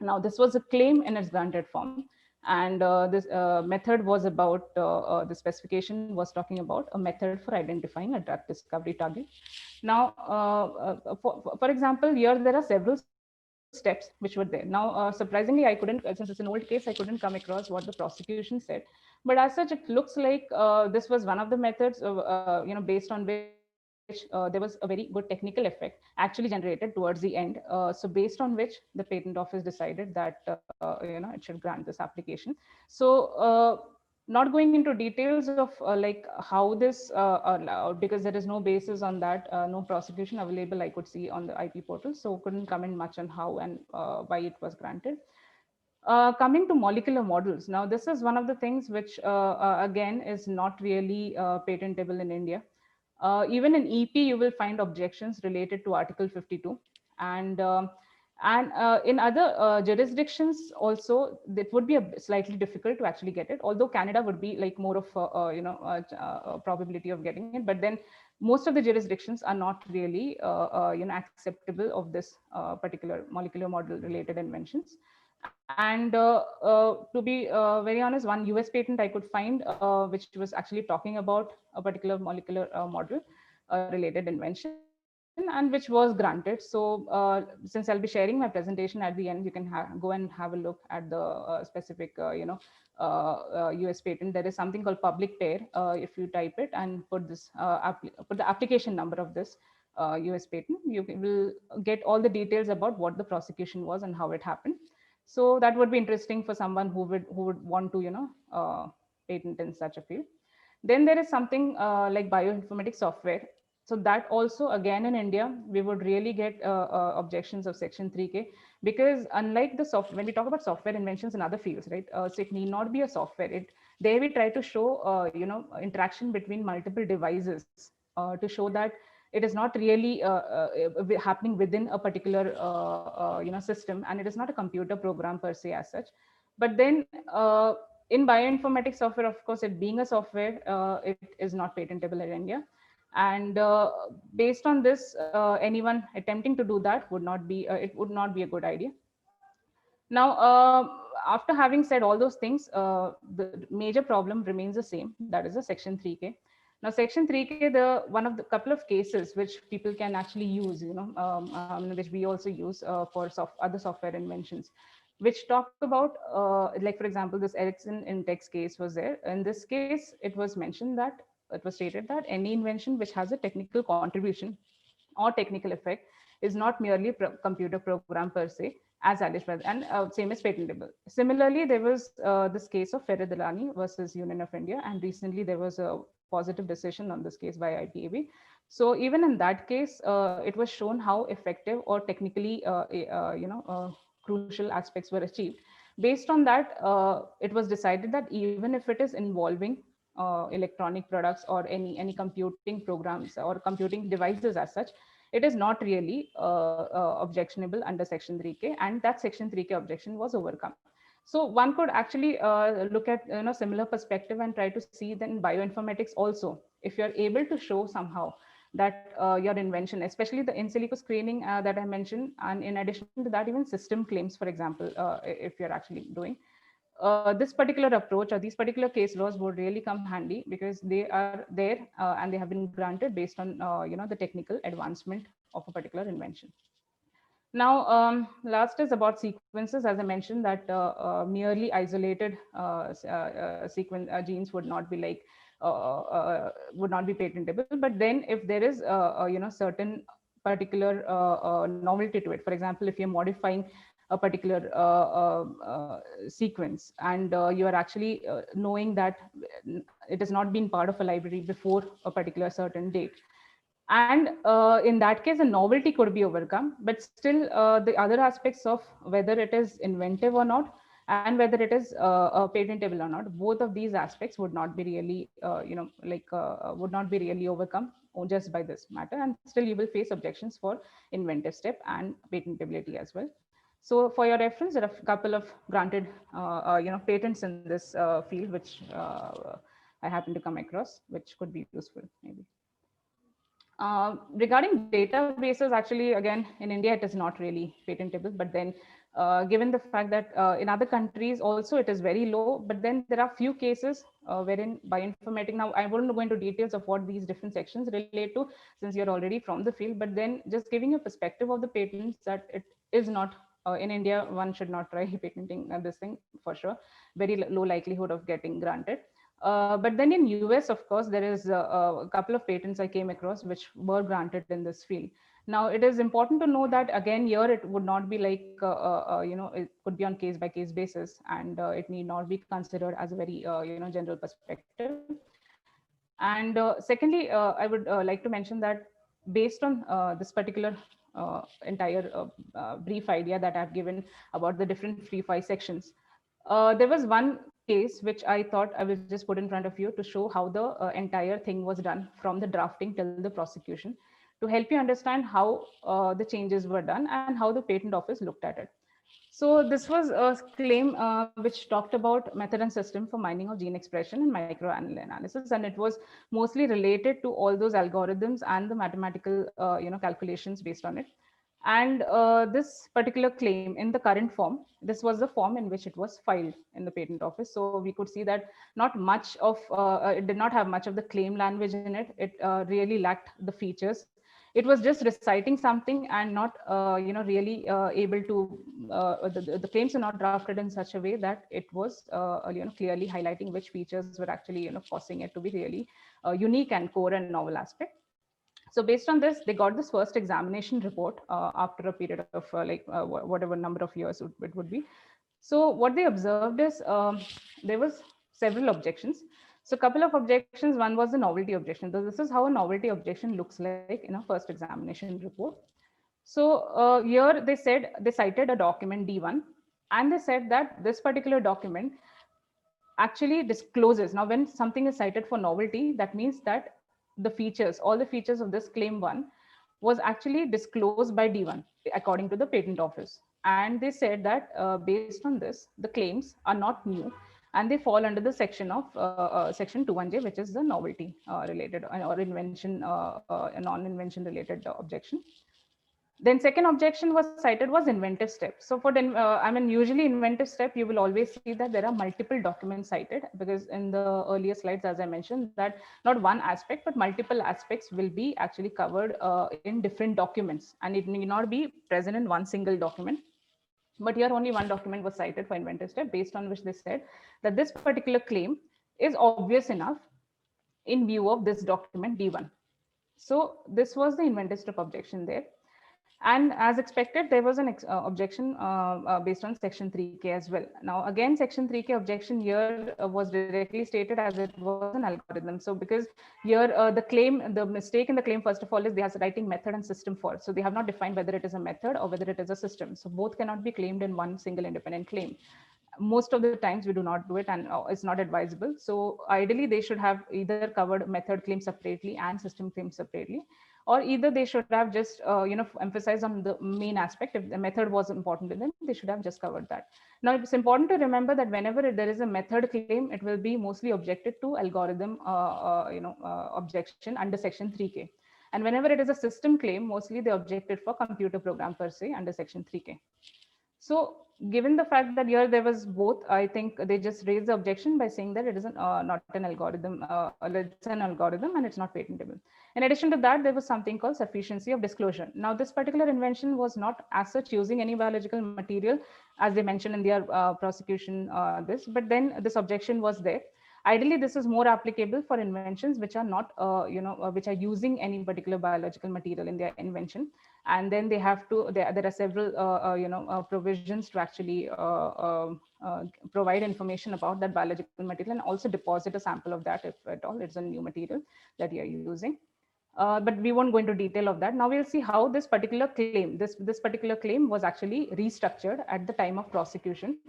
Now, this was a claim in its granted form. And this method was about, the specification was talking about a method for identifying a drug discovery target. Now, for example, here there are several steps which were there. Now, surprisingly, I couldn't, since it's an old case, I couldn't come across what the prosecution said. But as such, it looks like this was one of the methods, based on which there was a very good technical effect actually generated towards the end. So based on which the patent office decided that it should grant this application. So not going into details of like how this allowed, because there is no basis on that, no prosecution available I could see on the IP portal, so couldn't comment much on how and why it was granted. Coming to molecular models, now this is one of the things which again is not really patentable in India. Even in EP, you will find objections related to Article 52, and in other jurisdictions also, it would be a slightly difficult to actually get it. Although Canada would be like more of a probability of getting it, but then most of the jurisdictions are not really acceptable of this particular molecular model related inventions. And to be very honest, one US patent I could find, which was actually talking about a particular molecular model related invention, and which was granted. So since I'll be sharing my presentation at the end, you can go and have a look at the specific, US patent. There is something called public pair. If you type it and put this, put the application number of this US patent, you will get all the details about what the prosecution was and how it happened. So that would be interesting for someone who would want to patent in such a field. Then there is something like bioinformatics software. So that also, again, in India, we would really get objections of Section 3K, because unlike the software, when we talk about software inventions in other fields, right? So it need not be a software. There we try to show, interaction between multiple devices to show that it is not really happening within a particular, system, and it is not a computer program per se as such. But then in bioinformatics software, of course, it being a software, it is not patentable in India. And based on this, anyone attempting to do that would not be, it would not be a good idea. Now, after having said all those things, the major problem remains the same. That is the Section 3K. Now, Section 3K, the one of the couple of cases which people can actually use, which we also use for other software inventions, which talk about, like for example, this Ericsson Intex case was there. In this case, it was mentioned that it was stated that any invention which has a technical contribution or technical effect is not merely a computer program per se, as alleged by, and same as patentable. Similarly, there was this case of Feridalani versus Union of India, and recently there was a positive decision on this case by IPAB. So even in that case, it was shown how effective or technically, crucial aspects were achieved. Based on that, it was decided that even if it is involving electronic products or any computing programs or computing devices as such, it is not really objectionable under Section 3K, and that Section 3K objection was overcome. So one could actually look at similar perspective and try to see that in bioinformatics also, if you're able to show somehow that your invention, especially the in silico screening that I mentioned, and in addition to that, even system claims, for example, if you're actually doing this particular approach or these particular case laws would really come handy, because they are there and they have been granted based on the technical advancement of a particular invention. Now, last is about sequences. As I mentioned, that merely isolated sequence genes would not be like would not be patentable. But then, if there is certain particular novelty to it, for example, if you're modifying a particular sequence, and you are actually knowing that it has not been part of a library before a particular certain date, and in that case, the novelty could be overcome, but still the other aspects of whether it is inventive or not, and whether it is patentable or not, both of these aspects would not be really, would not be really overcome just by this matter. And still you will face objections for inventive step and patentability as well. So for your reference, there are a couple of granted, patents in this field, which I happen to come across, which could be useful maybe. Regarding databases, actually, again, in India, it is not really patentable. But then, given the fact that in other countries also it is very low, but then there are few cases wherein bioinformatics, now I won't go into details of what these different sections relate to, since you're already from the field, but then just giving a perspective of the patents, that it is not, in India, one should not try patenting this thing for sure, very low likelihood of getting granted. But then in US, of course, there is a couple of patents I came across which were granted in this field. Now, it is important to know that, again, here it would not be like, it could be on case by case basis, and it need not be considered as a very, general perspective. And secondly, I would like to mention that based on this particular entire brief idea that I've given about the different free file sections, there was one case which I thought I will just put in front of you to show how the entire thing was done from the drafting till the prosecution, to help you understand how the changes were done and how the patent office looked at it. So this was a claim which talked about method and system for mining of gene expression and microanalysis, and it was mostly related to all those algorithms and the mathematical calculations based on it. And this particular claim in the current form, this was the form in which it was filed in the patent office. So we could see that not much of, it did not have much of the claim language in it. It really lacked the features. It was just reciting something and not, really able to, the claims are not drafted in such a way that it was, clearly highlighting which features were actually, causing it to be really unique and core and novel aspect. So based on this, they got this first examination report after a period of whatever number of years it would be. So what they observed is there was several objections. So a couple of objections. One was the novelty objection. So this is how a novelty objection looks like in a first examination report. So here they cited a document D1, and they said that this particular document actually discloses. Now, when something is cited for novelty, that means that the features, all the features of this claim 1 was actually disclosed by D1 according to the patent office. And they said that based on this, the claims are not new, and they fall under the section of section 21J, which is the novelty related or invention, non-invention related objection. Then second objection was cited was inventive step. So for the, I mean, usually inventive step, you will always see that there are multiple documents cited, because in the earlier slides, as I mentioned, that not one aspect, but multiple aspects will be actually covered in different documents, and it may not be present in one single document. But here only one document was cited for inventive step, based on which they said that this particular claim is obvious enough in view of this document D1. So this was the inventive step objection there. And as expected, there was an objection based on section 3K as well. Now, again, section 3K objection here was directly stated as it was an algorithm. So because here the mistake in the claim, first of all, is they are writing method and system for. So they have not defined whether it is a method or whether it is a system. So both cannot be claimed in one single independent claim. Most of the times we do not do it, and it's not advisable. So ideally, they should have either covered method claim separately and system claim separately, or either they should have just emphasized on the main aspect. If the method was important to them, they should have just covered that. Now, it's important to remember that whenever there is a method claim, it will be mostly objected to algorithm objection under section 3K. And whenever it is a system claim, mostly they objected for computer program per se under section 3K. So given the fact that here there was both, I think they just raised the objection by saying that it is not an algorithm, it's an algorithm and it's not patentable. In addition to that, there was something called sufficiency of disclosure. Now, this particular invention was not as such using any biological material, as they mentioned in their prosecution, but then this objection was there. Ideally, this is more applicable for inventions which are not, which are using any particular biological material in their invention. And then they have to, there are several, provisions to actually provide information about that biological material, and also deposit a sample of that if at all it's a new material that you're using. But we won't go into detail of that. Now we'll see how this particular claim, this particular claim was actually restructured at the time of prosecution,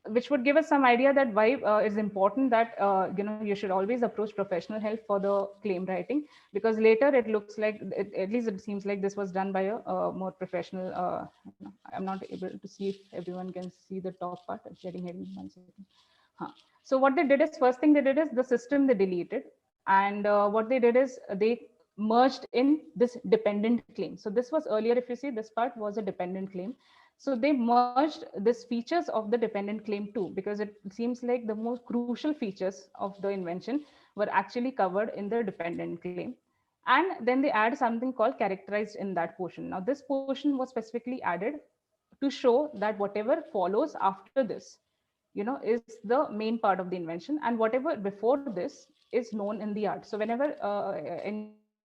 which would give us some idea that why it's important that you should always approach professional help for the claim writing, because later it looks like, at least it seems like this was done by a more professional. I'm not able to see if everyone can see the top part. It's getting hidden. 1 second. So what they did is, first thing they did is the system they deleted, and what they did is they merged in this dependent claim. So this was earlier, if you see, this part was a dependent claim. So they merged these features of the dependent claim too, because it seems like the most crucial features of the invention were actually covered in the dependent claim. And then they add something called characterized in that portion. Now this portion was specifically added to show that whatever follows after this, is the main part of the invention, and whatever before this is known in the art. So whenever any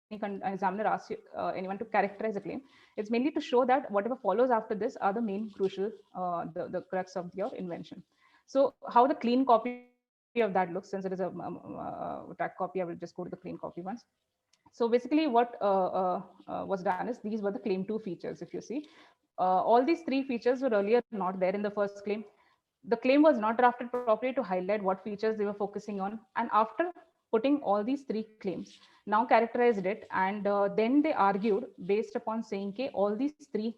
examiner asks anyone to characterize a claim, it's mainly to show that whatever follows after this are the main crucial, the crux of your invention. So how the clean copy of that looks, since it is a track copy, I will just go to the clean copy once. So basically what was done is, these were the claim 2 features. If you see, all these 3 features were earlier not there in the first claim. The claim was not drafted properly to highlight what features they were focusing on. And after putting all these 3 claims, now characterized it, and then they argued based upon saying that all these 3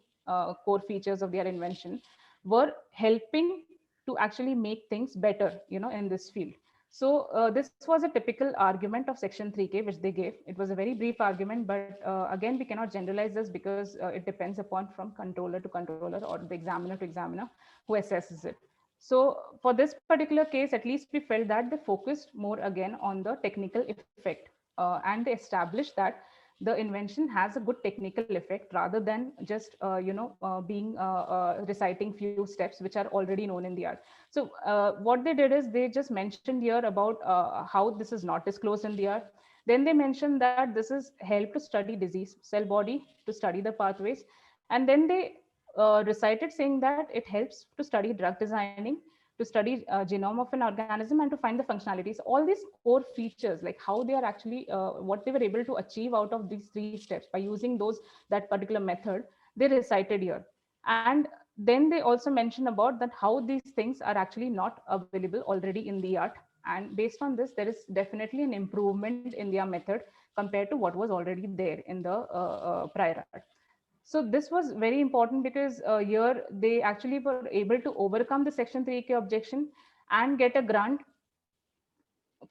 core features of their invention were helping to actually make things better, in this field. So this was a typical argument of section 3K, which they gave. It was a very brief argument, but again, we cannot generalize this, because it depends upon from controller to controller, or the examiner to examiner who assesses it. So for this particular case, at least we felt that they focused more again on the technical effect, and they established that the invention has a good technical effect, rather than just being reciting few steps which are already known in the art. So what they did is, they just mentioned here about how this is not disclosed in the art. Then they mentioned that this is help to study disease cell body, to study the pathways, and then they recited saying that it helps to study drug designing, to study genome of an organism and to find the functionalities. All these core features, like how they are actually, what they were able to achieve out of these 3 steps by using that particular method, they recited here. And then they also mention about that how these things are actually not available already in the art. And based on this, there is definitely an improvement in their method compared to what was already there in the prior art. So this was very important because here they actually were able to overcome the Section 3K objection and get a grant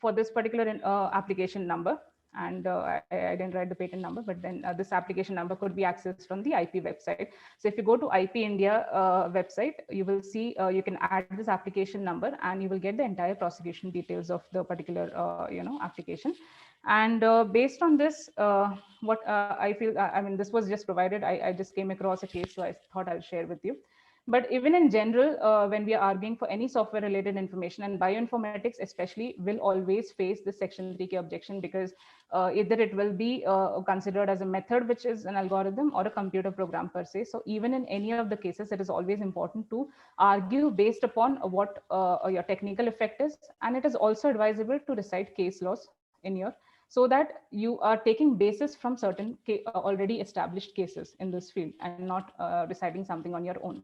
for this particular application number. And I didn't write the patent number, but then this application number could be accessed from the IP website. So if you go to IP India website, you will see you can add this application number and you will get the entire prosecution details of the particular application. And based on this, what I feel, I mean, this was just provided. I just came across a case, so I thought I'll share with you. But even in general, when we are arguing for any software related information, and bioinformatics especially will always face the Section 3K objection, because either it will be considered as a method, which is an algorithm, or a computer program per se. So even in any of the cases, it is always important to argue based upon what your technical effect is. And it is also advisable to recite case laws in your, so that you are taking basis from certain already established cases in this field and not reciting something on your own.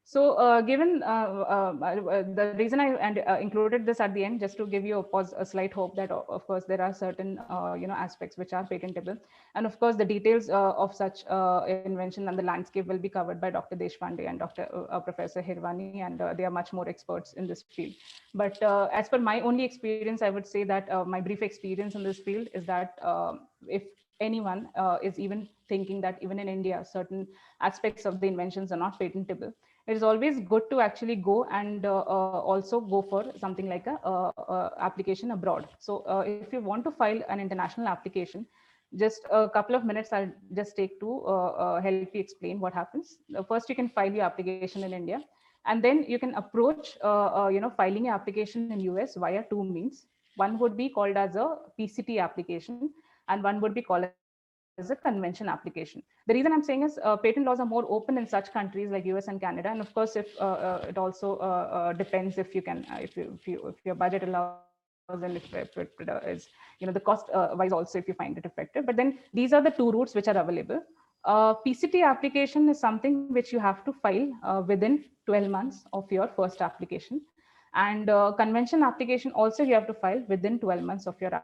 So given the reason I included this at the end, just to give you a slight hope that of course there are certain aspects which are patentable, and of course the details of such invention and the landscape will be covered by Dr. Deshpande and Dr. Professor Hirwani, and they are much more experts in this field. But as per my only experience, I would say that my brief experience in this field is that if anyone is even thinking that even in India certain aspects of the inventions are not patentable, it is always good to actually go and also go for something like a application abroad. So if you want to file an international application, just a couple of minutes I'll just take to help you explain what happens. First, you can file your application in India, and then you can approach filing your application in US via 2 means. One would be called as a PCT application, and one would be called as a convention application. The reason I'm saying is patent laws are more open in such countries like US and Canada, and of course, if it also depends if you can, if your budget allows, and if it is, the cost wise also, if you find it effective. But then these are the 2 routes which are available. PCT application is something which you have to file within 12 months of your first application. And convention application also you have to file within 12 months of your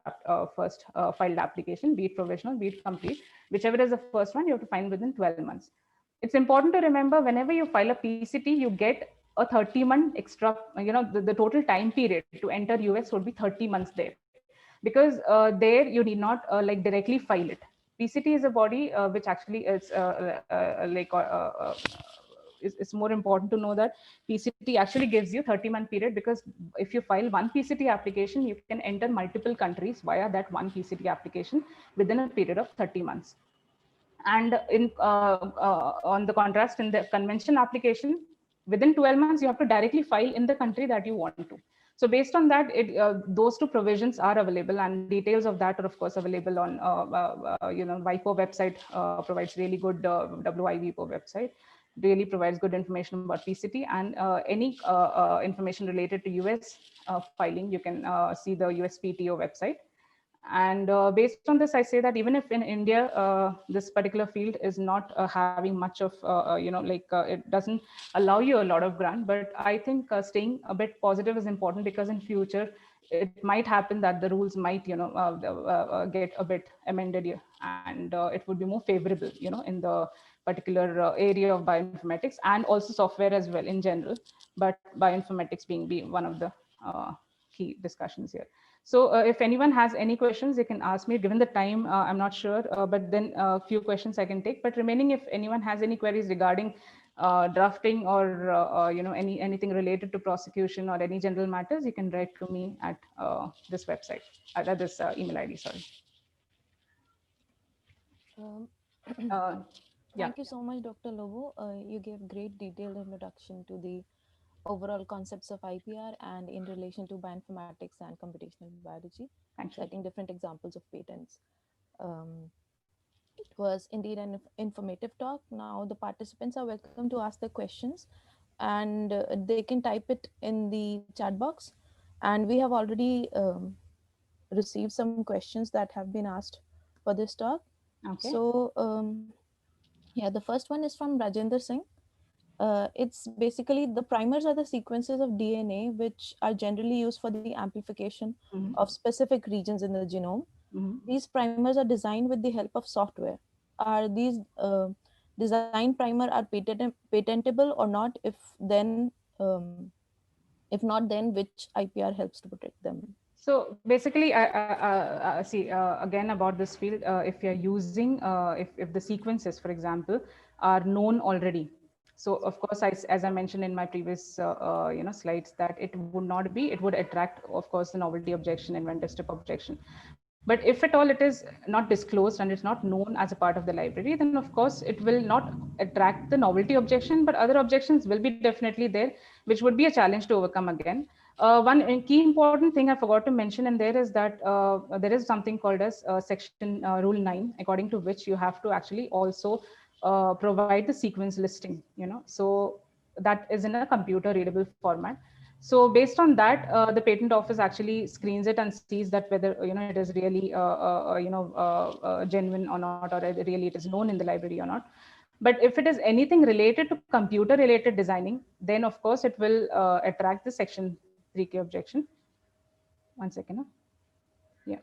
first filed application, be it provisional, be it complete, whichever is the first one, you have to file within 12 months. It's important to remember, whenever you file a PCT, you get a 30-month extra, the total time period to enter US would be 30 months there, because there you need not like directly file it. PCT is a body which actually is it's more important to know that PCT actually gives you 30-month period, because if you file one PCT application, you can enter multiple countries via that one PCT application within a period of 30 months. And on the contrast, in the convention application, within 12 months, you have to directly file in the country that you want to. So based on that, those 2 provisions are available, and details of that are of course available on WIPO website. Provides really good WIPO website, really provides good information about PCT, and any information related to US filing, you can see the USPTO website. And based on this, I say that even if in India, this particular field is not having much of, it doesn't allow you a lot of grant, but I think staying a bit positive is important, because in future, it might happen that the rules might, get a bit amended here, and it would be more favorable, in the particular area of bioinformatics, and also software as well in general, but bioinformatics being one of the key discussions here. So if anyone has any questions, you can ask me. Given the time, I'm not sure, but then a few questions I can take. But remaining, if anyone has any queries regarding drafting or anything related to prosecution or any general matters, you can write to me at this website, at this email ID. Sorry. Thank you so much, Dr. Lobo. You gave great detailed introduction to the overall concepts of IPR and in relation to bioinformatics and computational biology, citing different examples of patents. It was indeed an informative talk. Now the participants are welcome to ask their questions. and they can type it in the chat box. And we have already received some questions that have been asked for this talk. Okay. So yeah, the first one is from Rajendra Singh. It's basically the primers are the sequences of DNA which are generally used for the amplification of specific regions in the genome. These primers are designed with the help of software. Are these design primer are patentable or not? Um, if not, then which IPR helps to protect them? So basically, I see again about this field. If you're using, if the sequences, for example, are known already. So of course, as I mentioned in my previous slides, that it would not be, it would attract, of course, the novelty objection, inventorship objection. But if at all it is not disclosed and it's not known as a part of the library, then of course it will not attract the novelty objection, but other objections will be definitely there, which would be a challenge to overcome again. One key important thing I forgot to mention in there is that there is something called as section rule 9, according to which you have to actually also provide the sequence listing, so that is in a computer readable format. So based on that, the patent office actually screens it and sees that whether it is really genuine or not, or really it is known in the library or not. But if it is anything related to computer related designing, then of course it will attract the section 3K objection. 1 second. Yeah.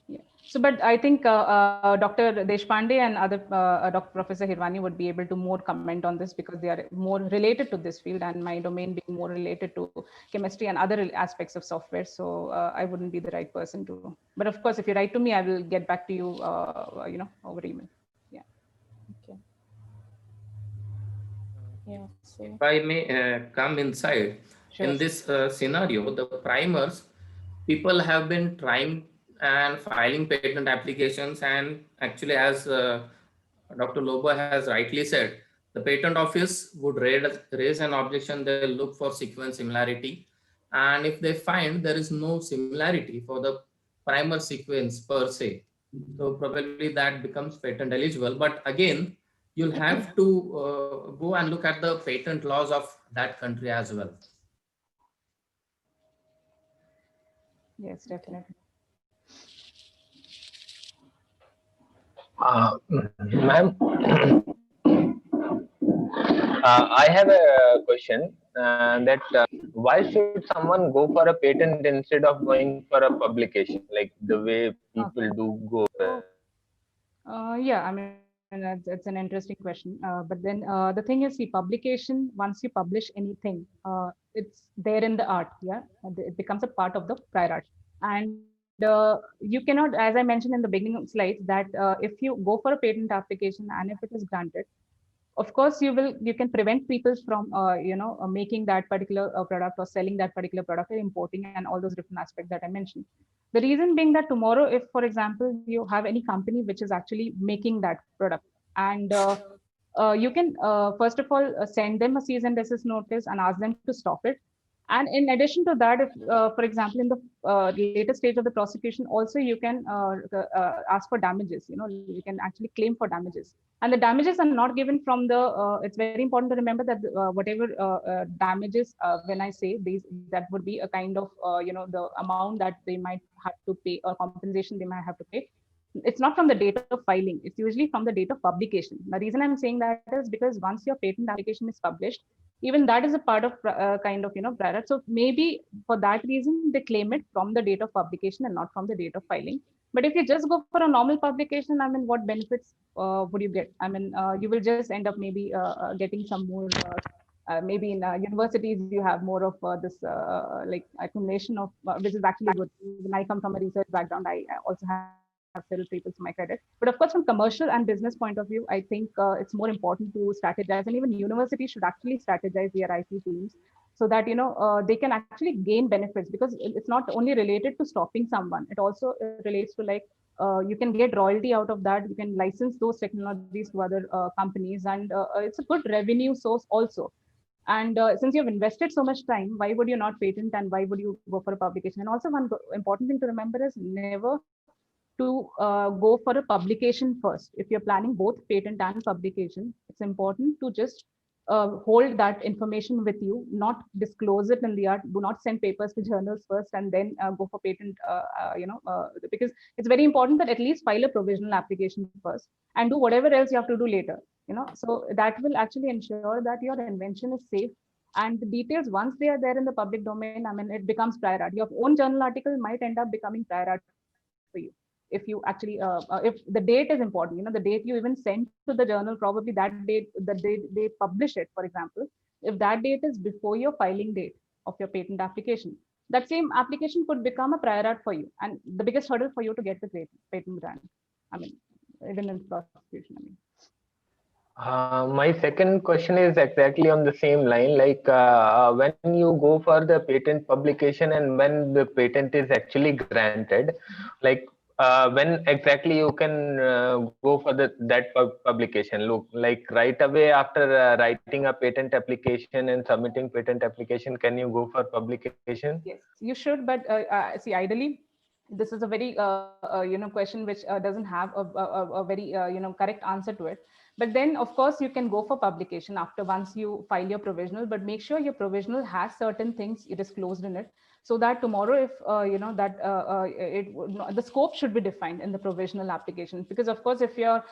Yeah. So, but I think Dr. Deshpande and other Dr. Professor Hirwani would be able to more comment on this because they are more related to this field, and my domain being more related to chemistry and other aspects of software. So I wouldn't be the right person to. But of course, if you write to me, I will get back to you, over email. Yeah. Okay. Yeah. So If I may come inside, Sure. in this scenario, the primers, people have been trying and filing patent applications, and actually, as Dr. Lobo has rightly said, the patent office would raise an objection. They'll look for sequence similarity, and if they find there is no similarity for the primer sequence per se, so probably that becomes patent eligible. But again, you'll have to go and look at the patent laws of that country as well. Yes, definitely. Ma'am, I have a question that why should someone go for a patent instead of going for a publication, like the way people do go? Yeah, I mean, it's an interesting question. But then the thing is, see, publication, once you publish anything, it's there in the art. Yeah, it becomes a part of the prior art. And you cannot, as I mentioned in the beginning of slides, that if you go for a patent application and if it is granted, of course you can prevent people from making that particular product or selling that particular product or importing and all those different aspects that I mentioned. The reason being that tomorrow, if for example you have any company which is actually making that product, and you can first of all send them a cease and desist notice and ask them to stop it. And in addition to that, if for example in the later stage of the prosecution, also you can ask for damages. You can actually claim for damages, and the damages are not given from the it's very important to remember that whatever damages, when I say these, that would be a kind of the amount that they might have to pay or compensation they might have to pay. It's not from the date of filing, it's usually from the date of publication. The reason I'm saying that is because once your patent application is published, even that is a part of kind of prior art. So maybe for that reason they claim it from the date of publication and not from the date of filing. But if you just go for a normal publication, I mean, what benefits would you get? I mean, you will just end up maybe getting some more. Maybe in universities you have more of this like accumulation of which is actually good. When I come from a research background, I also have several papers to my credit. But of course, from commercial and business point of view, I think it's more important to strategize, and even universities should actually strategize their IP teams so that they can actually gain benefits, because it's not only related to stopping someone, it also relates to like you can get royalty out of that, you can license those technologies to other companies, and it's a good revenue source also. And since you've invested so much time, why would you not patent, and why would you go for a publication? And also one important thing to remember is never to go for a publication first. If you're planning both patent and publication, it's important to just hold that information with you, not disclose it in the art. Do not send papers to journals first and then go for patent, because it's very important that at least file a provisional application first and do whatever else you have to do later. So that will actually ensure that your invention is safe. And the details, once they are there in the public domain, I mean, it becomes prior art. Your own journal article might end up becoming prior art for you if you actually if the date is important, the date you even send to the journal, probably that date, the date they publish it, for example, if that date is before your filing date of your patent application, that same application could become a prior art for you, and the biggest hurdle for you to get the patent grant. I mean, even in prosecution, I mean. My second question is exactly on the same line. Like when you go for the patent publication and when the patent is actually granted, like when exactly you can go for that publication? Look, like right away after writing a patent application and submitting patent application, can you go for publication? Yes, you should, but see, ideally, this is a very question which doesn't have a very correct answer to it. But then, of course, you can go for publication after once you file your provisional. But make sure your provisional has certain things disclosed in it, so that tomorrow, if the scope should be defined in the provisional application. Because of course, if your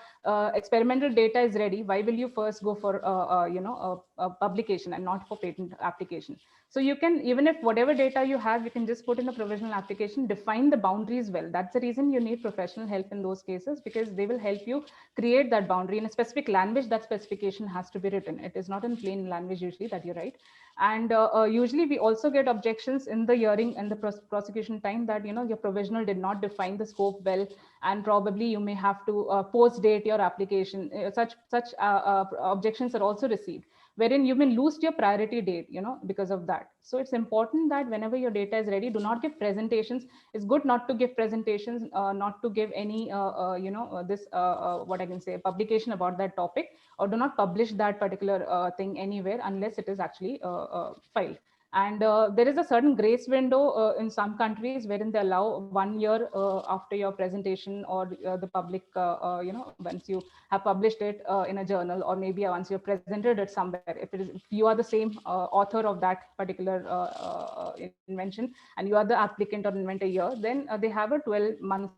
experimental data is ready, why will you first go for a publication and not for patent application? So you can, even if whatever data you have, you can just put in a provisional application, define the boundaries well. That's the reason you need professional help in those cases, because they will help you create that boundary in a specific language. That specification has to be written. It is not in plain language usually that you write. And usually we also get objections in the hearing and the prosecution time that, your provisional did not define the scope well, and probably you may have to post date your application. Such objections are also received, wherein you may lose your priority date, because of that. So it's important that whenever your data is ready, do not give presentations. It's good not to give presentations, not to give any, what I can say, publication about that topic, or do not publish that particular thing anywhere unless it is actually filed. And there is a certain grace window in some countries wherein they allow 1 year after your presentation, or the public, once you have published it in a journal, or maybe once you've presented it somewhere, if you are the same author of that particular invention, and you are the applicant or inventor here, then they have a 12 months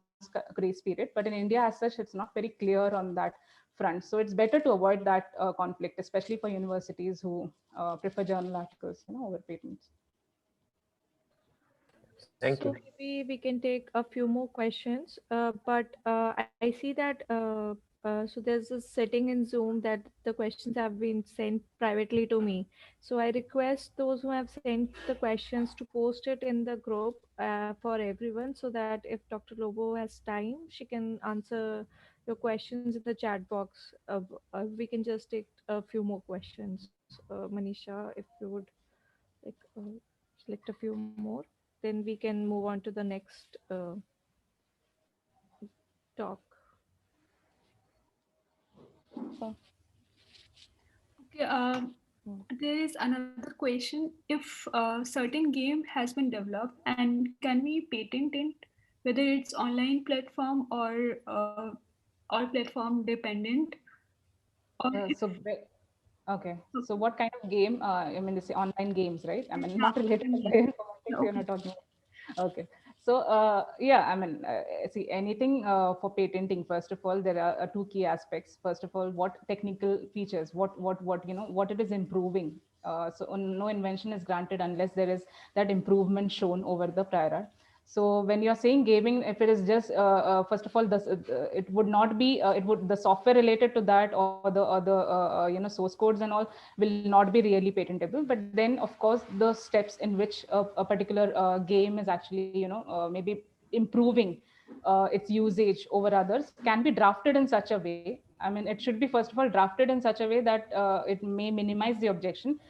grace period. But in India as such, it's not very clear on that front. So it's better to avoid that conflict, especially for universities who prefer journal articles, over patents. Thank So you. maybe we can take a few more questions, but I see that so there's a setting in Zoom that the questions have been sent privately to me. So I request those who have sent the questions to post it in the group for everyone, so that if Dr. Lobo has time, she can answer your questions in the chat box. We can just take a few more questions. Manisha, if you would like select a few more, then we can move on to the next talk. Okay, there is another question. If a certain game has been developed, and can we patent it, whether it's online platform or platform dependent? Or Okay, so what kind of game? I mean, this online games, right? I mean, Yeah, not related to bioinformatics. You're not talking. Okay, so yeah, I mean, see, anything for patenting, first of all, there are two key aspects. First of all, what technical features, what it is improving. So no invention is granted unless there is that improvement shown over the prior art. So when you're saying gaming, if it is just first of all, this it would not be the software related to that, or the source codes and all will not be really patentable. But then of course the steps in which a particular game is actually maybe improving its usage over others can be drafted in such a way. I mean, it should be first of all drafted in such a way that it may minimize the objection.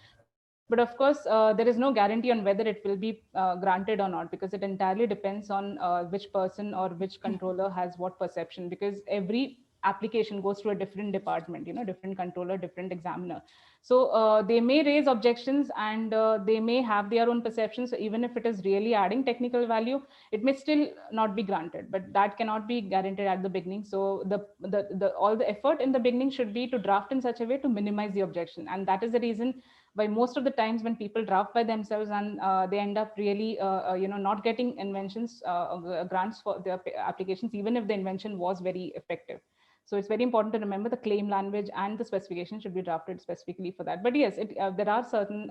But of course, there is no guarantee on whether it will be granted or not, because it entirely depends on which person or which controller has what perception. Because every application goes to a different department, different controller, different examiner. So they may raise objections, and they may have their own perceptions. So even if it is really adding technical value, it may still not be granted, but that cannot be guaranteed at the beginning. So all the effort in the beginning should be to draft in such a way to minimize the objection. And that is the reason why most of the times when people draft by themselves, and they end up really not getting inventions grants for their applications, even if the invention was very effective. So it's very important to remember the claim language and the specification should be drafted specifically for that. But yes, there are certain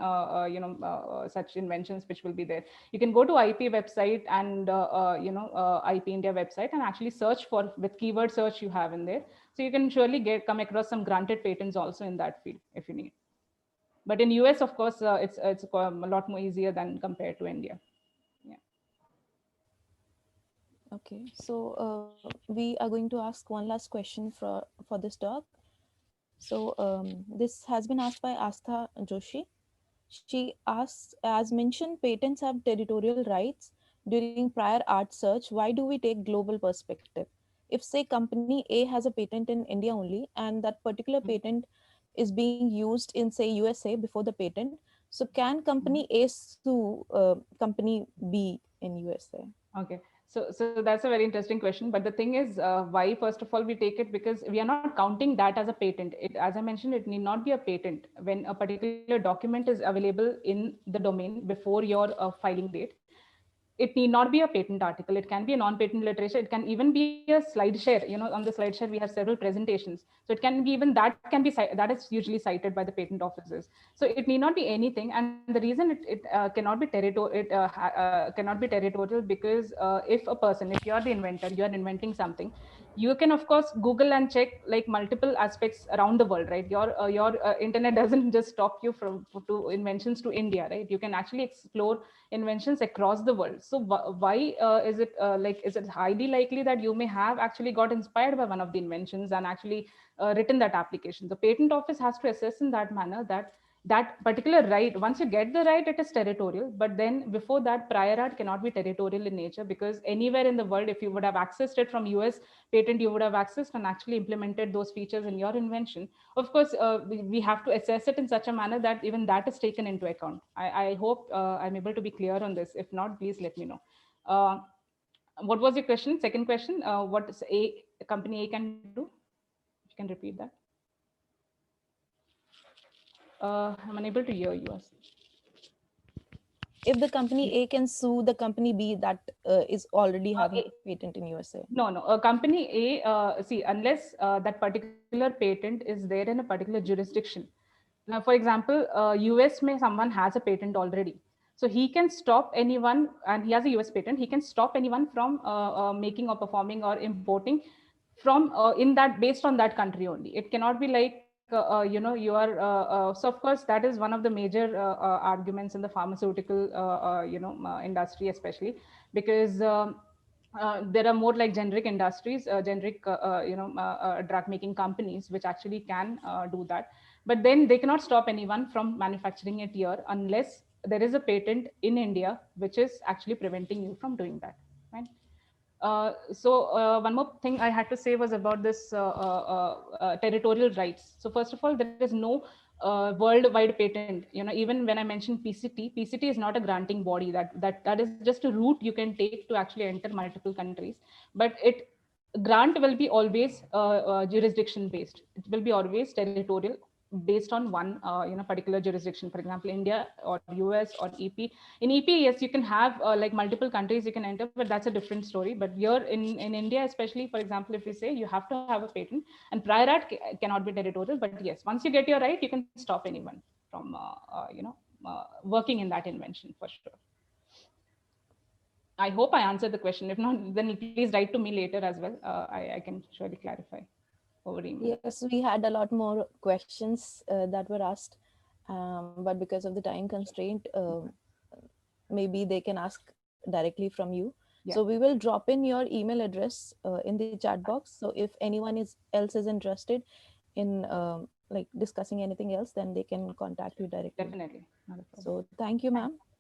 such inventions which will be there. You can go to IP website and IP India website and actually search for, with keyword search you have in there. So you can surely come across some granted patents also in that field if you need. But in US, of course, it's a lot more easier than compared to India. Okay, so we are going to ask one last question for this talk. So this has been asked by Astha Joshi. She asks, as mentioned, patents have territorial rights during prior art search. Why do we take global perspective? If say company A has a patent in India only, and that particular patent is being used in say USA before the patent, so can company A sue company B in USA? Okay. So that's a very interesting question. But the thing is, why, first of all, we take it because we are not counting that as a patent. As I mentioned, it need not be a patent when a particular document is available in the domain before your filing date. It need not be a patent article. It can be a non-patent literature. It can even be a slide share. On the slide share, we have several presentations. So it can be even that is usually cited by the patent offices. So it need not be anything. And the reason it cannot be cannot be territorial because if you're the inventor, you're inventing something, you can of course Google and check like multiple aspects around the world, right? Your internet doesn't just stop you from to inventions to India, right? You can actually explore inventions across the world. So why is it highly likely that you may have actually got inspired by one of the inventions and actually written that application? The patent office has to assess in that manner that particular right, once you get the right, it is territorial. But then before that, prior art cannot be territorial in nature, because anywhere in the world, if you would have accessed it from US patent, you would have accessed and actually implemented those features in your invention. Of course, we have to assess it in such a manner that even that is taken into account. I hope I'm able to be clear on this. If not, please let me know. What was your question? Second question, what is company A can do? You can repeat that. I'm unable to hear you. If the company A can sue the company B that is already having a patent in USA. No, a company A, see, unless that particular patent is there in a particular jurisdiction. Now, for example, US may someone has a patent already. So he can stop anyone, and he has a US patent, he can stop anyone from making or performing or importing from in that, based on that country only. It cannot be like, you are, so of course, that is one of the major arguments in the pharmaceutical, industry, especially because there are more like generic industries, drug making companies, which actually can do that. But then they cannot stop anyone from manufacturing it here unless there is a patent in India, which is actually preventing you from doing that, right? So one more thing I had to say was about this territorial rights. So first of all, there is no worldwide patent. Even when I mentioned PCT is not a granting body. That is just a route you can take to actually enter multiple countries. But grant will be always jurisdiction based. It will be always territorial, based on one particular jurisdiction. For example, India or US or EP. In EP, yes, you can have like multiple countries you can enter, but that's a different story. But here in India, especially, for example, if we say you have to have a patent, and prior art cannot be territorial, but yes, once you get your right, you can stop anyone from working in that invention for sure. I hope I answered the question. If not, then please write to me later as well. I can surely clarify over email. Yes, we had a lot more questions that were asked, but because of the time constraint, maybe they can ask directly from you. Yeah. So we will drop in your email address in the chat box. So if anyone else is interested in like discussing anything else, then they can contact you directly. Definitely. So thank you, ma'am.